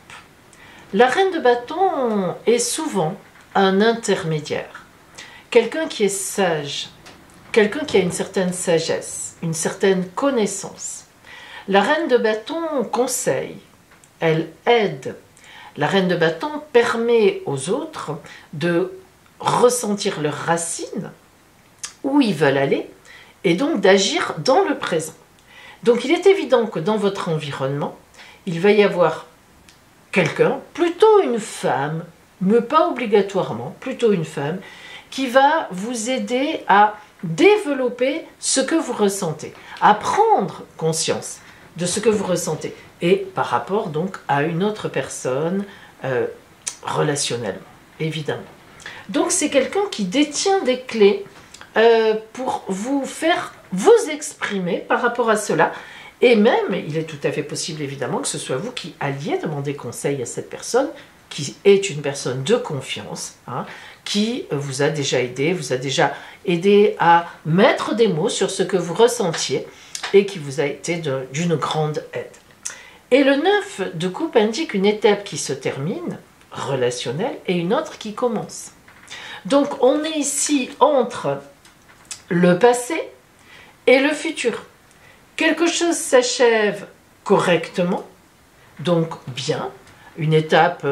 La reine de bâton est souvent un intermédiaire, quelqu'un qui est sage, quelqu'un qui a une certaine sagesse, une certaine connaissance. La reine de bâton conseille, elle aide. La reine de bâton permet aux autres de ressentir leurs racines, où ils veulent aller, et donc d'agir dans le présent. Donc il est évident que dans votre environnement, il va y avoir quelqu'un, plutôt une femme, mais pas obligatoirement, plutôt une femme, qui va vous aider à développer ce que vous ressentez, à prendre conscience de ce que vous ressentez, et par rapport donc à une autre personne relationnellement, évidemment. Donc c'est quelqu'un qui détient des clés pour vous faire vous exprimer par rapport à cela, et même il est tout à fait possible évidemment que ce soit vous qui alliez demander conseil à cette personne, qui est une personne de confiance, hein, qui vous a déjà aidé à mettre des mots sur ce que vous ressentiez et qui vous a été d'une grande aide. Et le 9 de coupe indique une étape qui se termine, relationnelle, et une autre qui commence. Donc on est ici entre le passé et le futur. Quelque chose s'achève correctement, donc bien, une étape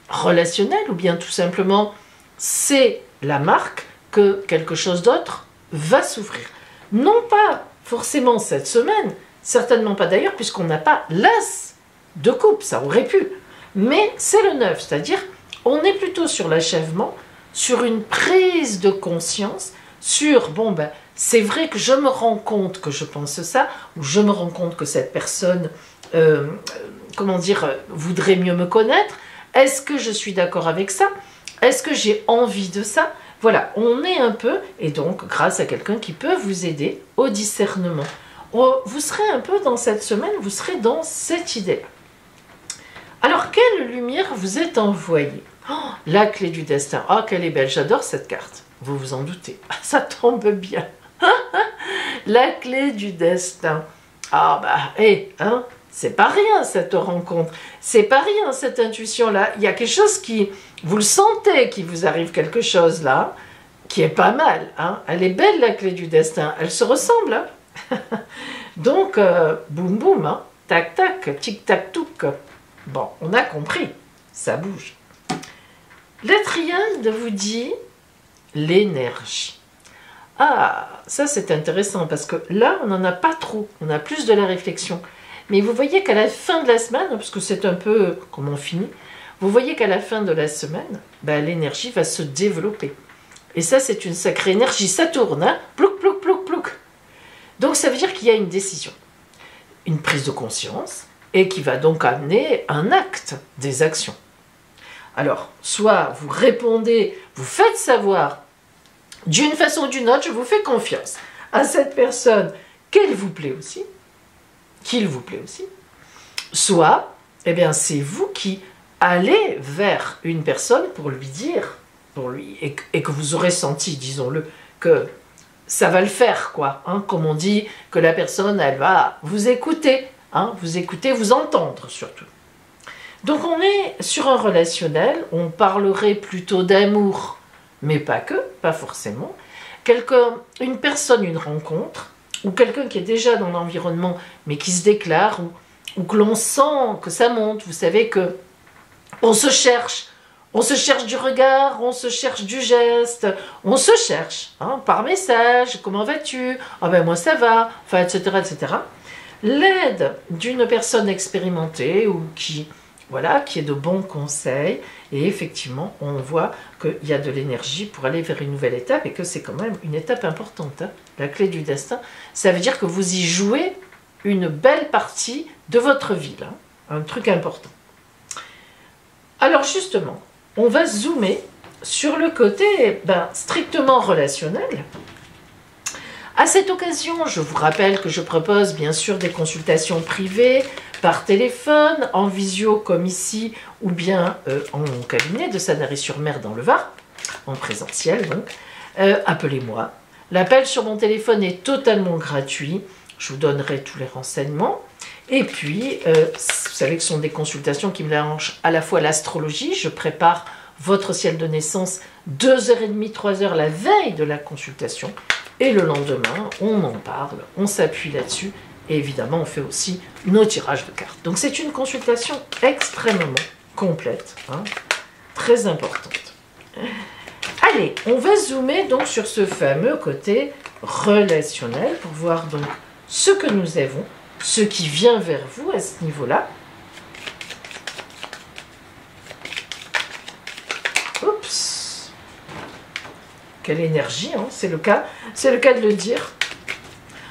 relationnelle, ou bien tout simplement c'est la marque que quelque chose d'autre va s'ouvrir. Non pas forcément cette semaine, certainement pas d'ailleurs, puisqu'on n'a pas l'as de coupe, ça aurait pu, mais c'est le 9, c'est-à-dire on est plutôt sur l'achèvement, sur une prise de conscience, sur bon ben c'est vrai que je me rends compte que je pense ça, ou je me rends compte que cette personne comment dire, voudrait mieux me connaître. Est-ce que je suis d'accord avec ça? Est-ce que j'ai envie de ça? Voilà, on est un peu, et donc grâce à quelqu'un qui peut vous aider au discernement. Vous serez un peu dans cette semaine, vous serez dans cette idée-là. Alors, quelle lumière vous est envoyée? Oh, la clé du destin. Ah, qu'elle est belle, j'adore cette carte. Vous vous en doutez. Ça tombe bien. La clé du destin. Ah bah, hein, c'est pas rien cette rencontre. C'est pas rien cette intuition-là. Il y a quelque chose qui, vous le sentez, qu'il vous arrive quelque chose là, qui est pas mal. Hein. Elle est belle la clé du destin. Elle se ressemble. Hein. Donc, boum boum, hein. Tac tac, tic tac touc. Bon, on a compris, ça bouge. La triade vous dit l'énergie. Ah, ça c'est intéressant parce que là, on n'en a pas trop, on a plus de la réflexion. Mais vous voyez qu'à la fin de la semaine, parce que c'est un peu comme on finit, vous voyez qu'à la fin de la semaine, ben, l'énergie va se développer. Et ça, c'est une sacrée énergie, ça tourne, hein, plouc, plouc, plouc, plouc. Donc ça veut dire qu'il y a une décision, une prise de conscience, et qui va donc amener un acte, des actions. Alors, soit vous répondez, vous faites savoir, d'une façon ou d'une autre, je vous fais confiance à cette personne qu'elle vous plaît aussi, qu'il vous plaît aussi, soit, eh bien, c'est vous qui allez vers une personne pour lui dire, et que vous aurez senti, disons-le, que ça va le faire, quoi, hein, comme on dit, que la personne, elle va vous écouter, hein, vous entendre surtout. Donc on est sur un relationnel, on parlerait plutôt d'amour, mais pas que, pas forcément. Une personne, une rencontre, ou quelqu'un qui est déjà dans l'environnement, mais qui se déclare, ou que l'on sent que ça monte, vous savez que on se cherche du regard, on se cherche du geste, on se cherche, hein, par message, comment vas-tu? Ah ben moi ça va, enfin etc. etc. L'aide d'une personne expérimentée ou qui est de bons conseils, et effectivement on voit qu'il y a de l'énergie pour aller vers une nouvelle étape et que c'est quand même une étape importante, hein. La clé du destin, ça veut dire que vous y jouez une belle partie de votre vie, hein. Un truc important. Alors justement, on va zoomer sur le côté strictement relationnel. À cette occasion, je vous rappelle que je propose bien sûr des consultations privées par téléphone, en visio comme ici, ou bien en cabinet de Sanary-sur-Mer dans le Var, en présentiel donc. Appelez-moi. L'appel sur mon téléphone est totalement gratuit. Je vous donnerai tous les renseignements. Et puis, vous savez que ce sont des consultations qui mélangent à la fois l'astrologie. Je prépare votre ciel de naissance 2h30, 3h la veille de la consultation. Et le lendemain, on en parle, on s'appuie là-dessus. Et évidemment, on fait aussi nos tirages de cartes. Donc c'est une consultation extrêmement complète, hein, très importante. Allez, on va zoomer donc sur ce fameux côté relationnel pour voir donc ce que nous avons, ce qui vient vers vous à ce niveau-là. Oups! Quelle énergie, hein, c'est le cas de le dire.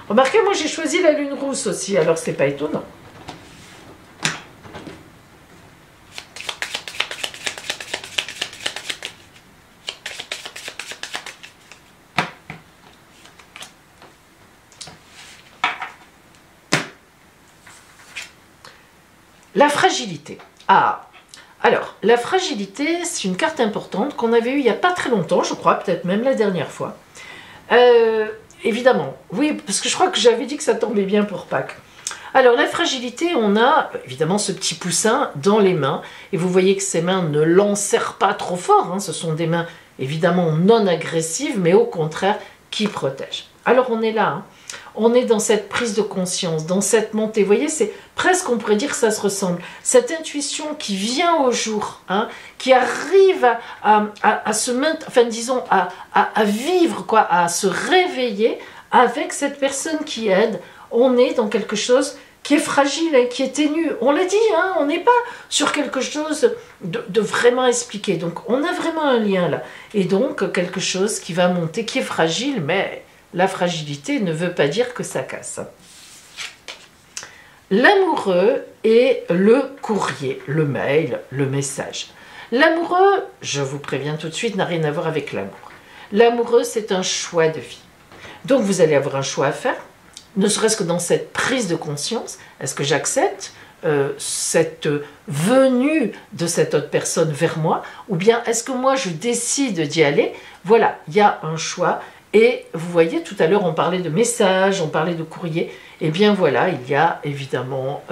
Remarquez, moi j'ai choisi la lune rousse aussi, alors c'est pas étonnant. La fragilité. Ah, alors, la fragilité, c'est une carte importante qu'on avait eue il n'y a pas très longtemps, je crois, peut-être même la dernière fois. Évidemment, oui, parce que je crois que j'avais dit que ça tombait bien pour Pâques. Alors, la fragilité, on a évidemment ce petit poussin dans les mains, et vous voyez que ces mains ne l'enserrent pas trop fort, hein, ce sont des mains évidemment non agressives, mais au contraire, qui protègent. Alors, on est là, hein. On est dans cette prise de conscience, dans cette montée. Vous voyez, c'est presque, on pourrait dire que ça se ressemble. Cette intuition qui vient au jour, hein, qui arrive à se maintenir, enfin disons, à vivre, quoi, à se réveiller avec cette personne qui aide. On est dans quelque chose qui est fragile et qui est ténu. On l'a dit, hein, on n'est pas sur quelque chose de vraiment expliqué. Donc, on a vraiment un lien là. Et donc, quelque chose qui va monter, qui est fragile, mais... La fragilité ne veut pas dire que ça casse. L'amoureux est le courrier, le mail, le message. L'amoureux, je vous préviens tout de suite, n'a rien à voir avec l'amour. L'amoureux, c'est un choix de vie. Donc vous allez avoir un choix à faire, ne serait-ce que dans cette prise de conscience. Est-ce que j'accepte cette venue de cette autre personne vers moi, ou bien est-ce que moi je décide d'y aller? Voilà, il y a un choix. Et vous voyez, tout à l'heure, on parlait de messages, on parlait de courrier. Eh bien voilà, il y a évidemment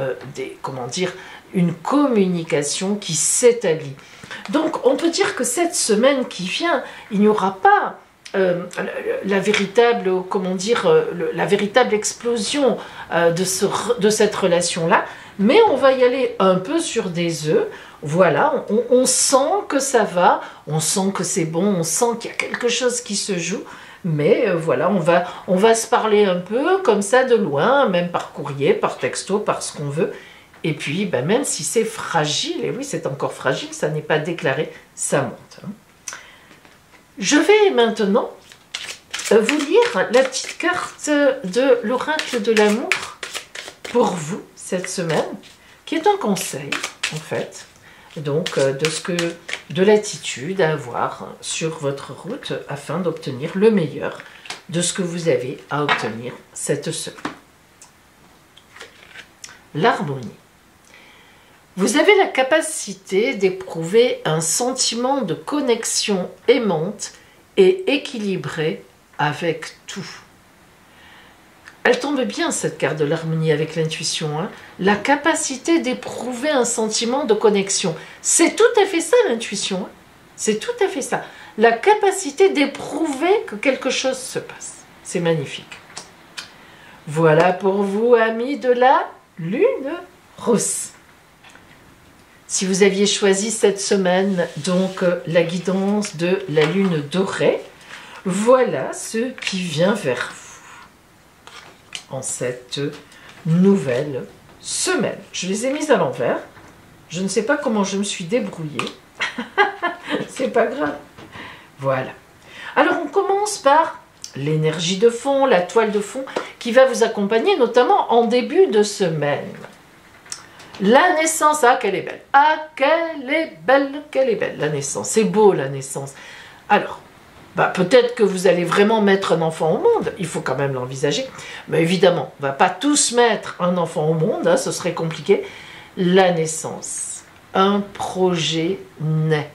une communication qui s'établit. Donc, on peut dire que cette semaine qui vient, il n'y aura pas la véritable explosion de cette relation-là, mais on va y aller un peu sur des œufs. Voilà, on sent que ça va, on sent que c'est bon, on sent qu'il y a quelque chose qui se joue. Mais voilà, on va se parler un peu comme ça de loin, même par courrier, par texto, par ce qu'on veut. Et puis, ben, même si c'est fragile, et oui, c'est encore fragile, ça n'est pas déclaré, ça monte. Hein. Je vais maintenant vous lire la petite carte de l'oracle de l'amour pour vous cette semaine, qui est un conseil, en fait. Donc, de l'attitude à avoir sur votre route afin d'obtenir le meilleur de ce que vous avez à obtenir cette semaine. L'harmonie. Vous avez la capacité d'éprouver un sentiment de connexion aimante et équilibrée avec tout. Elle tombe bien, cette carte de l'harmonie avec l'intuition. Hein. La capacité d'éprouver un sentiment de connexion. C'est tout à fait ça, l'intuition. Hein. C'est tout à fait ça. La capacité d'éprouver que quelque chose se passe. C'est magnifique. Voilà pour vous, amis de la lune rousse. Si vous aviez choisi cette semaine, donc, la guidance de la lune dorée, voilà ce qui vient vers vous en cette nouvelle semaine. Je les ai mises à l'envers. Je ne sais pas comment je me suis débrouillée. C'est pas grave. Voilà. Alors, on commence par l'énergie de fond, la toile de fond, qui va vous accompagner, notamment en début de semaine. La naissance, ah, qu'elle est belle. Ah, qu'elle est belle, qu'elle est belle, la naissance. C'est beau, la naissance. Alors, peut-être que vous allez vraiment mettre un enfant au monde, il faut quand même l'envisager. Mais évidemment, on ne va pas tous mettre un enfant au monde, hein, ce serait compliqué. La naissance, un projet naît.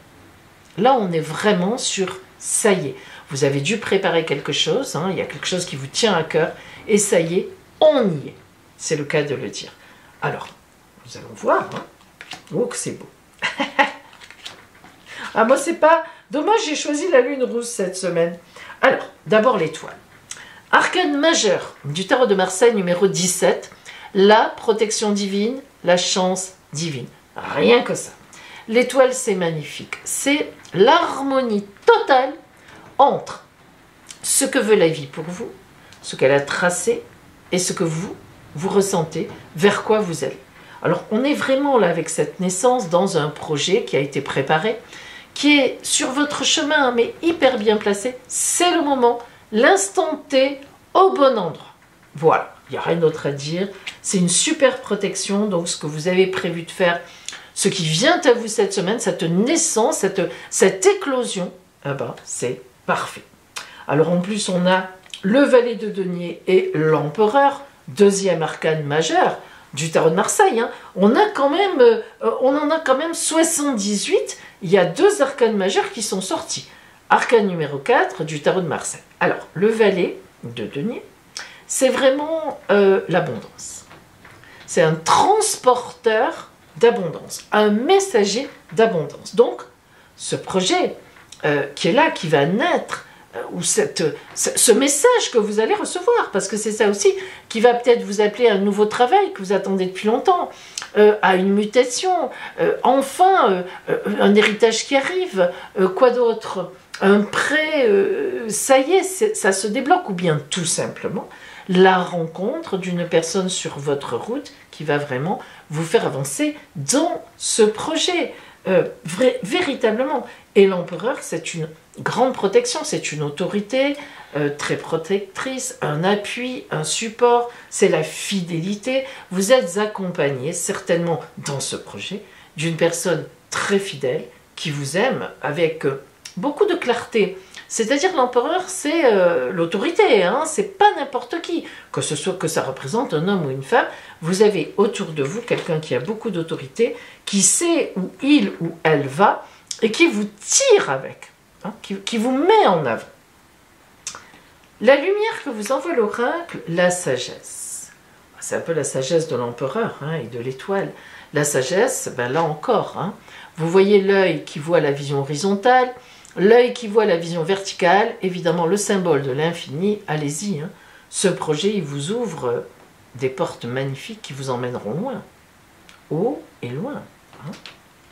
Là, on est vraiment sur ça y est. Vous avez dû préparer quelque chose, hein, il y a quelque chose qui vous tient à cœur, et ça y est, on y est. C'est le cas de le dire. Alors, nous allons voir. Hein. Oh, que c'est beau. Ah, moi, c'est pas... Dommage, j'ai choisi la lune rousse cette semaine. Alors, d'abord l'étoile. Arcane majeur du tarot de Marseille numéro 17. la protection divine, la chance divine. Rien que ça. L'étoile, c'est magnifique. C'est l'harmonie totale entre ce que veut la vie pour vous, ce qu'elle a tracé et ce que vous ressentez, vers quoi vous allez. Alors, on est vraiment là avec cette naissance dans un projet qui a été préparé, qui est sur votre chemin, mais hyper bien placé. C'est le moment, l'instant T, au bon endroit. Voilà, il n'y a rien d'autre à dire. C'est une super protection, donc ce que vous avez prévu de faire, ce qui vient à vous cette semaine, cette naissance, cette éclosion, eh ben, c'est parfait. Alors en plus, on a le valet de denier et l'empereur, deuxième arcane majeur du tarot de Marseille. Hein. On en a quand même 78. Il y a 2 arcanes majeurs qui sont sortis. Arcane numéro 4 du tarot de Marseille. Alors, le valet de denier, c'est vraiment l'abondance. C'est un transporteur d'abondance, un messager d'abondance. Donc, ce projet qui est là, qui va naître, ou ce message que vous allez recevoir, parce que c'est ça aussi qui va peut-être vous appeler à un nouveau travail que vous attendez depuis longtemps, à une mutation, enfin, un héritage qui arrive, quoi d'autre, un prêt, ça y est, ça se débloque, ou bien tout simplement la rencontre d'une personne sur votre route qui va vraiment vous faire avancer dans ce projet, véritablement. Et l'empereur, c'est une grande protection, c'est une autorité très protectrice, un appui, un support, c'est la fidélité. Vous êtes accompagné certainement dans ce projet d'une personne très fidèle qui vous aime avec beaucoup de clarté. C'est-à-dire l'empereur, c'est l'autorité, hein, c'est pas n'importe qui. Que ce soit que ça représente un homme ou une femme, vous avez autour de vous quelqu'un qui a beaucoup d'autorité, qui sait où il ou elle va et qui vous tire avec, hein, qui vous met en avant. La lumière que vous envoie l'oracle, la sagesse. C'est un peu la sagesse de l'empereur hein, et de l'étoile. La sagesse, ben là encore, hein, vous voyez l'œil qui voit la vision horizontale, l'œil qui voit la vision verticale, évidemment le symbole de l'infini, allez-y. Hein. Ce projet, il vous ouvre des portes magnifiques qui vous emmèneront loin. Haut et loin. Hein.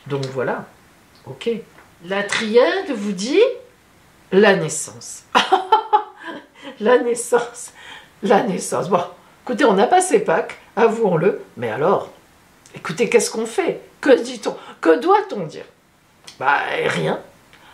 Donc voilà, ok. La triade vous dit la naissance. La naissance. La naissance. Bon, écoutez, on a passé Pâques, avouons-le, mais alors, écoutez, qu'est-ce qu'on fait? Que dit-on? Que doit-on dire? Bah, rien.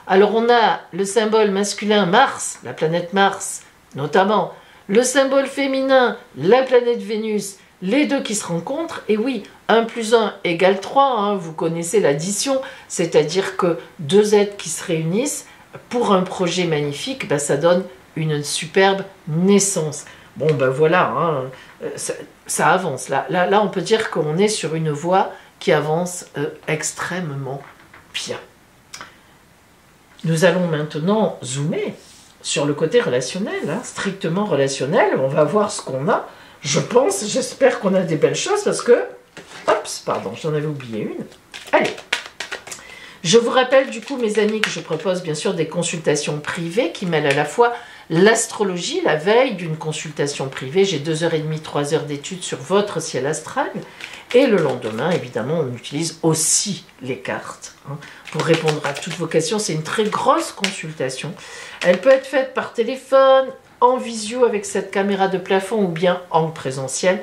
Alors on a le symbole masculin Mars, la planète Mars, notamment. Le symbole féminin, la planète Vénus, les deux qui se rencontrent. Et oui, 1 + 1 = 3, hein, vous connaissez l'addition, c'est-à-dire que 2 êtres qui se réunissent pour un projet magnifique, ben, ça donne une superbe naissance. Bon ben voilà, hein, ça avance. Là, on peut dire qu'on est sur une voie qui avance extrêmement bien. Nous allons maintenant zoomer sur le côté relationnel, hein, strictement relationnel. On va voir ce qu'on a. J'espère qu'on a des belles choses parce que... Oups, pardon, j'en avais oublié une. Allez. Je vous rappelle du coup, mes amis, que je propose bien sûr des consultations privées qui mêlent à la fois l'astrologie, la veille d'une consultation privée. J'ai 2h30, 3 heures d'études sur votre ciel astral. Et le lendemain, évidemment, on utilise aussi les cartes hein, pour répondre à toutes vos questions. C'est une très grosse consultation. Elle peut être faite par téléphone, en visio avec cette caméra de plafond ou bien en présentiel,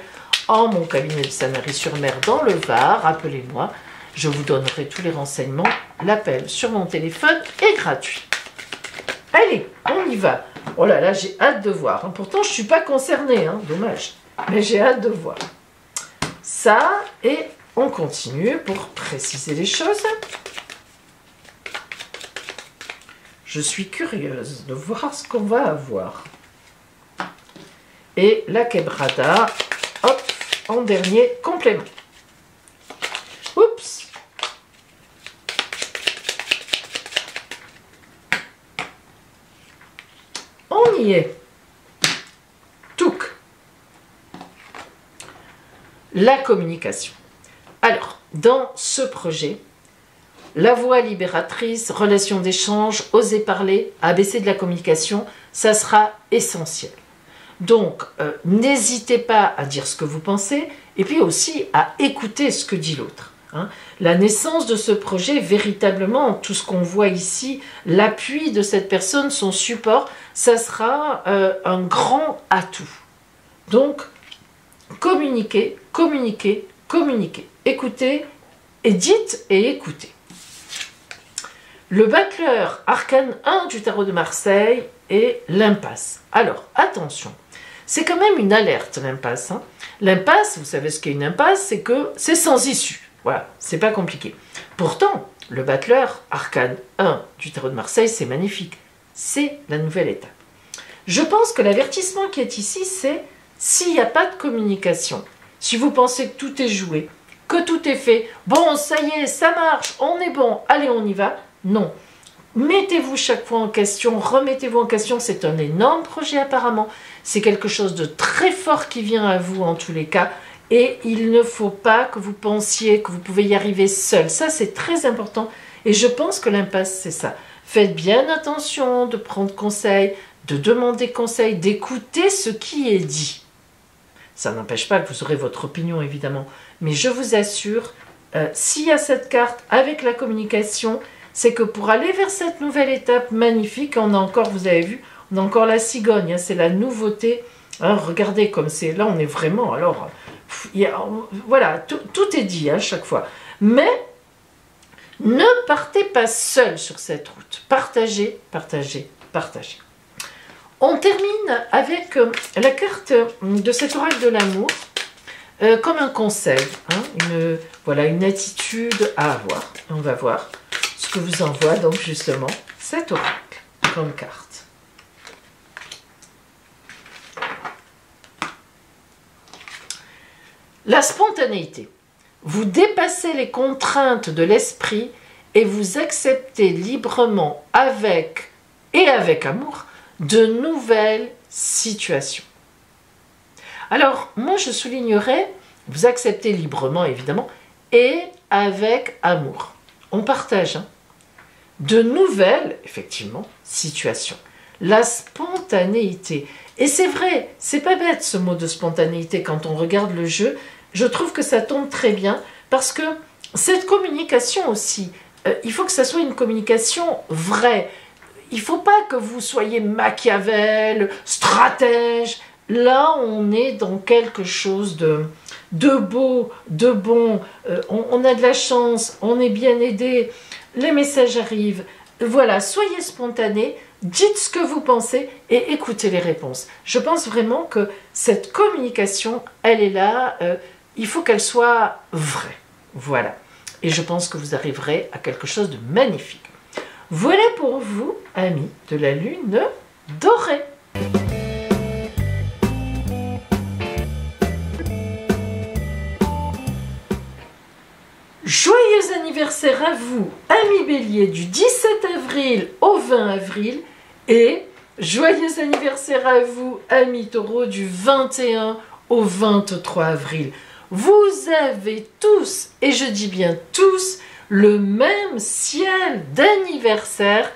en mon cabinet de Sanary-sur-Mer dans le Var. Appelez-moi, je vous donnerai tous les renseignements. L'appel sur mon téléphone est gratuit. Allez, on y va. Oh là là, j'ai hâte de voir. Hein. Pourtant, je ne suis pas concernée, hein, dommage. Mais j'ai hâte de voir. Ça, et on continue pour préciser les choses. Je suis curieuse de voir ce qu'on va avoir. Et la quebrada, hop, en dernier complément. Oups. On y est. Touk. La communication. Alors, dans ce projet, la voix libératrice, relation d'échange, oser parler, ABC de la communication, ça sera essentiel. Donc, n'hésitez pas à dire ce que vous pensez et puis aussi à écouter ce que dit l'autre. Hein. La naissance de ce projet, véritablement, tout ce qu'on voit ici, l'appui de cette personne, son support, ça sera un grand atout. Donc, communiquez, communiquez, communiquez. Écoutez et dites et écoutez. Le battleur arcane 1 du tarot de Marseille est l'impasse. Alors, attention, c'est quand même une alerte l'impasse. Hein. L'impasse, vous savez ce qu'est une impasse, c'est que c'est sans issue. Voilà, c'est pas compliqué. Pourtant, le battleur arcane 1 du tarot de Marseille, c'est magnifique. C'est la nouvelle étape. Je pense que l'avertissement qui est ici, c'est s'il n'y a pas de communication, si vous pensez que tout est joué, que tout est fait, bon, ça y est, ça marche, on est bon, allez, on y va. Non. Mettez-vous chaque fois en question, remettez-vous en question, c'est un énorme projet apparemment, c'est quelque chose de très fort qui vient à vous en tous les cas, et il ne faut pas que vous pensiez que vous pouvez y arriver seul. Ça, c'est très important, et je pense que l'impasse, c'est ça. Faites bien attention de prendre conseil, de demander conseil, d'écouter ce qui est dit. Ça n'empêche pas que vous aurez votre opinion, évidemment, mais je vous assure, s'il y a cette carte avec la communication, c'est que pour aller vers cette nouvelle étape magnifique, on a encore, vous avez vu, on a encore la cigogne, hein, c'est la nouveauté. Hein, regardez comme c'est, là on est vraiment, alors, voilà, tout est dit à chaque fois. Mais ne partez pas seul sur cette route. Partagez, partagez, partagez. On termine avec la carte de cet oracle de l'amour, comme un conseil, hein, voilà, une attitude à avoir. On va voir ce que vous envoie donc justement cet oracle comme carte. La spontanéité. Vous dépassez les contraintes de l'esprit et vous acceptez librement avec amour de nouvelles situations. Alors, moi je soulignerais, vous acceptez librement évidemment et avec amour. On partage de nouvelles, effectivement, situations. La spontanéité. Et c'est vrai, c'est pas bête ce mot de spontanéité quand on regarde le jeu. Je trouve que ça tombe très bien parce que cette communication aussi, il faut que ça soit une communication vraie. Il ne faut pas que vous soyez Machiavel, stratège. Là, on est dans quelque chose de beau, de bon. On a de la chance, on est bien aidé. Les messages arrivent. Voilà, soyez spontanés, dites ce que vous pensez et écoutez les réponses. Je pense vraiment que cette communication, elle est là. Il faut qu'elle soit vraie. Voilà. Et je pense que vous arriverez à quelque chose de magnifique. Voilà pour vous, amis de la Lune dorée. Joyeux anniversaire à vous, amis Bélier, du 17 avril au 20 avril. Et joyeux anniversaire à vous, amis Taureau, du 21 au 23 avril. Vous avez tous, et je dis bien tous, le même ciel d'anniversaire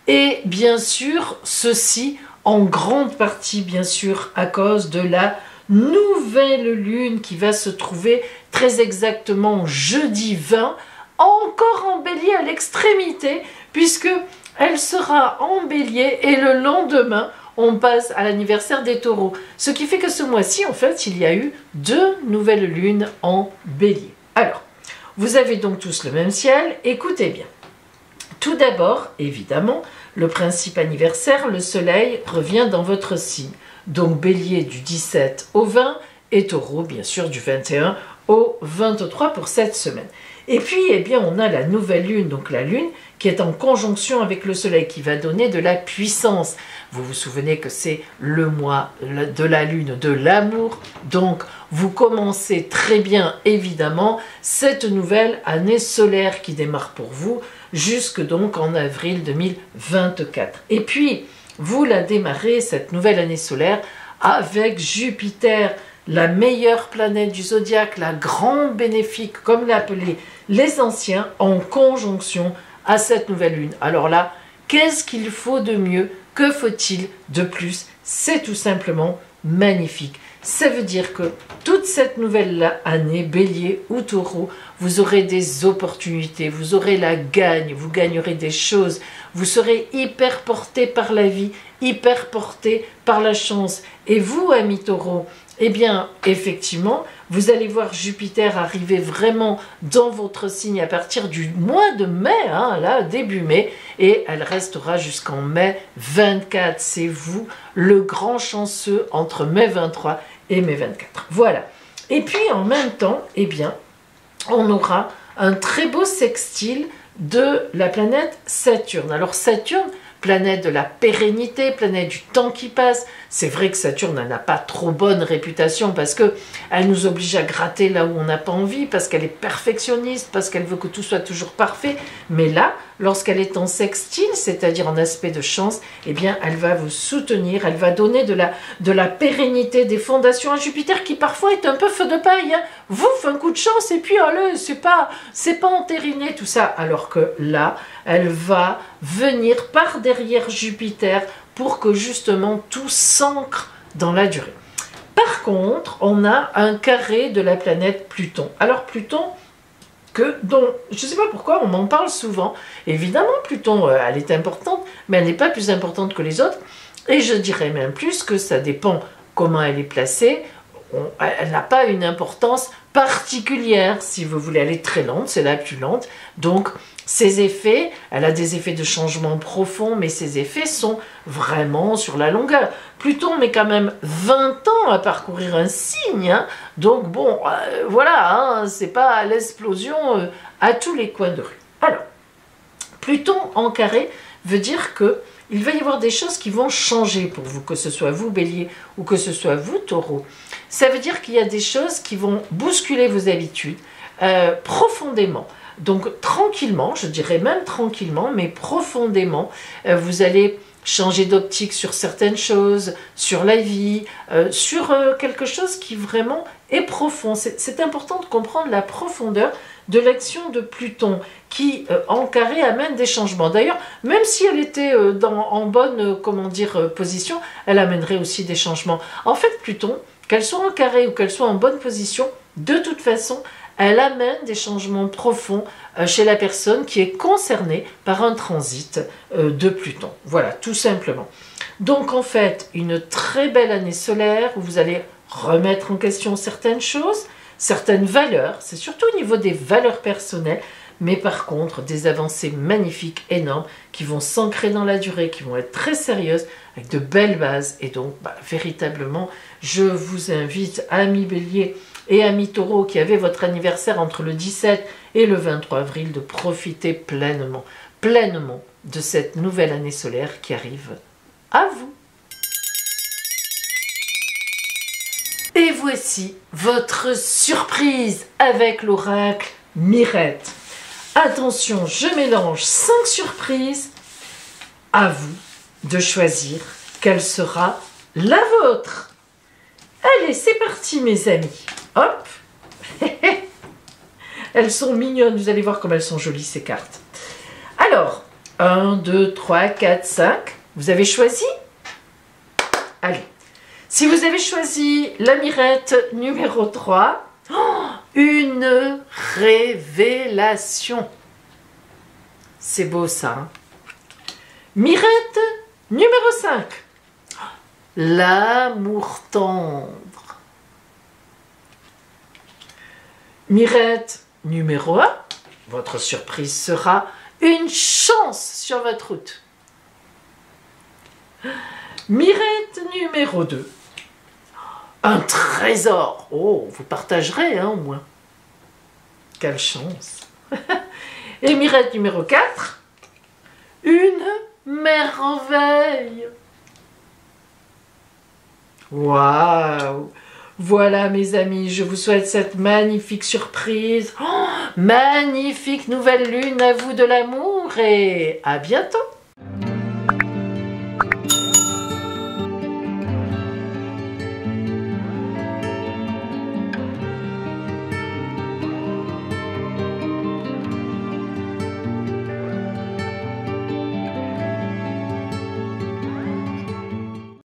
et bien sûr ceci en grande partie bien sûr à cause de la nouvelle lune qui va se trouver très exactement jeudi 20, encore en bélier à l'extrémité puisque elle sera en bélier et le lendemain on passe à l'anniversaire des taureaux, ce qui fait que ce mois-ci en fait il y a eu 2 nouvelles lunes en bélier. Alors vous avez donc tous le même ciel, écoutez bien. Tout d'abord, évidemment, le principe anniversaire, le soleil revient dans votre signe. Donc bélier du 17 au 20 et taureau bien sûr du 21 au 23 pour cette semaine. Et puis, eh bien, on a la nouvelle lune, donc la lune qui est en conjonction avec le soleil, qui va donner de la puissance. Vous vous souvenez que c'est le mois de la lune de l'amour, donc vous commencez très bien, évidemment, cette nouvelle année solaire qui démarre pour vous, jusque donc en avril 2024. Et puis, vous la démarrez, cette nouvelle année solaire, avec Jupiter, la meilleure planète du zodiaque, la grande bénéfique, comme l'appelaient les anciens, en conjonction à cette nouvelle lune. Alors là, qu'est-ce qu'il faut de mieux? Que faut-il de plus? C'est tout simplement magnifique. Ça veut dire que toute cette nouvelle année, Bélier ou Taureau, vous aurez des opportunités, vous aurez la gagne, vous gagnerez des choses, vous serez hyper porté par la vie, hyper porté par la chance. Et vous, amis Taureau, eh bien, effectivement, vous allez voir Jupiter arriver vraiment dans votre signe à partir du mois de mai, hein, là, début mai, et elle restera jusqu'en mai 24. C'est vous, le grand chanceux entre mai 23 et mai 24. Voilà. Et puis, en même temps, eh bien, on aura un très beau sextile de la planète Saturne. Alors, Saturne, planète de la pérennité, planète du temps qui passe. C'est vrai que Saturne n'a pas trop bonne réputation parce qu'elle nous oblige à gratter là où on n'a pas envie, parce qu'elle est perfectionniste, parce qu'elle veut que tout soit toujours parfait. Mais là, lorsqu'elle est en sextile, c'est-à-dire en aspect de chance, eh bien, elle va vous soutenir, elle va donner de la pérennité, des fondations à Jupiter qui parfois est un peu feu de paille. Hein. Vous, un coup de chance et puis allez, c'est pas entériné tout ça. Alors que là, elle va venir par derrière Jupiter pour que justement tout s'ancre dans la durée. Par contre, on a un carré de la planète Pluton. Alors Pluton, dont je ne sais pas pourquoi on m'en parle souvent. Évidemment, Pluton, elle est importante, mais elle n'est pas plus importante que les autres. Et je dirais même plus que ça dépend comment elle est placée. Elle n'a pas une importance particulière. Si vous voulez, elle est très lente, c'est la plus lente. Donc, ses effets, elle a des effets de changement profond, mais ses effets sont vraiment sur la longueur. Pluton met quand même 20 ans à parcourir un signe, hein. Donc bon, voilà, hein, c'est pas l'explosion à tous les coins de rue. Alors, Pluton en carré veut dire que il va y avoir des choses qui vont changer pour vous, que ce soit vous, Bélier, ou que ce soit vous, Taureau. Ça veut dire qu'il y a des choses qui vont bousculer vos habitudes profondément. Donc tranquillement, je dirais même tranquillement, mais profondément, vous allez changer d'optique sur certaines choses, sur la vie, sur quelque chose qui vraiment est profond. C'est important de comprendre la profondeur de l'action de Pluton qui, en carré, amène des changements. D'ailleurs, même si elle était en bonne position, elle amènerait aussi des changements. En fait, Pluton, qu'elle soit en carré ou qu'elle soit en bonne position, de toute façon, elle amène des changements profonds chez la personne qui est concernée par un transit de Pluton. Voilà, tout simplement. Donc en fait, une très belle année solaire où vous allez remettre en question certaines choses, certaines valeurs, c'est surtout au niveau des valeurs personnelles, mais par contre des avancées magnifiques, énormes, qui vont s'ancrer dans la durée, qui vont être très sérieuses, avec de belles bases. Et donc, véritablement, je vous invite, amis Bélier et amis Taureau, qui avez votre anniversaire entre le 17 et le 23 avril, de profiter pleinement de cette nouvelle année solaire qui arrive à vous. Et voici votre surprise avec l'oracle Mirette. Attention, je mélange 5 surprises. À vous de choisir quelle sera la vôtre. Allez, c'est parti mes amis. Hop. Elles sont mignonnes, vous allez voir comme elles sont jolies ces cartes. Alors, 1, 2, 3, 4, 5. Vous avez choisi? Allez. Si vous avez choisi la Mirette numéro 3, une révélation. C'est beau ça. Hein? Mirette numéro 5. L'amour tendre. Mirette numéro 1. Votre surprise sera une chance sur votre route. Mirette numéro 2. Un trésor. Oh, vous partagerez, hein, au moins. Quelle chance. Et Mirette numéro 4. Une merveille. Waouh. Voilà mes amis, je vous souhaite cette magnifique surprise. Oh, magnifique nouvelle lune à vous de l'amour et à bientôt.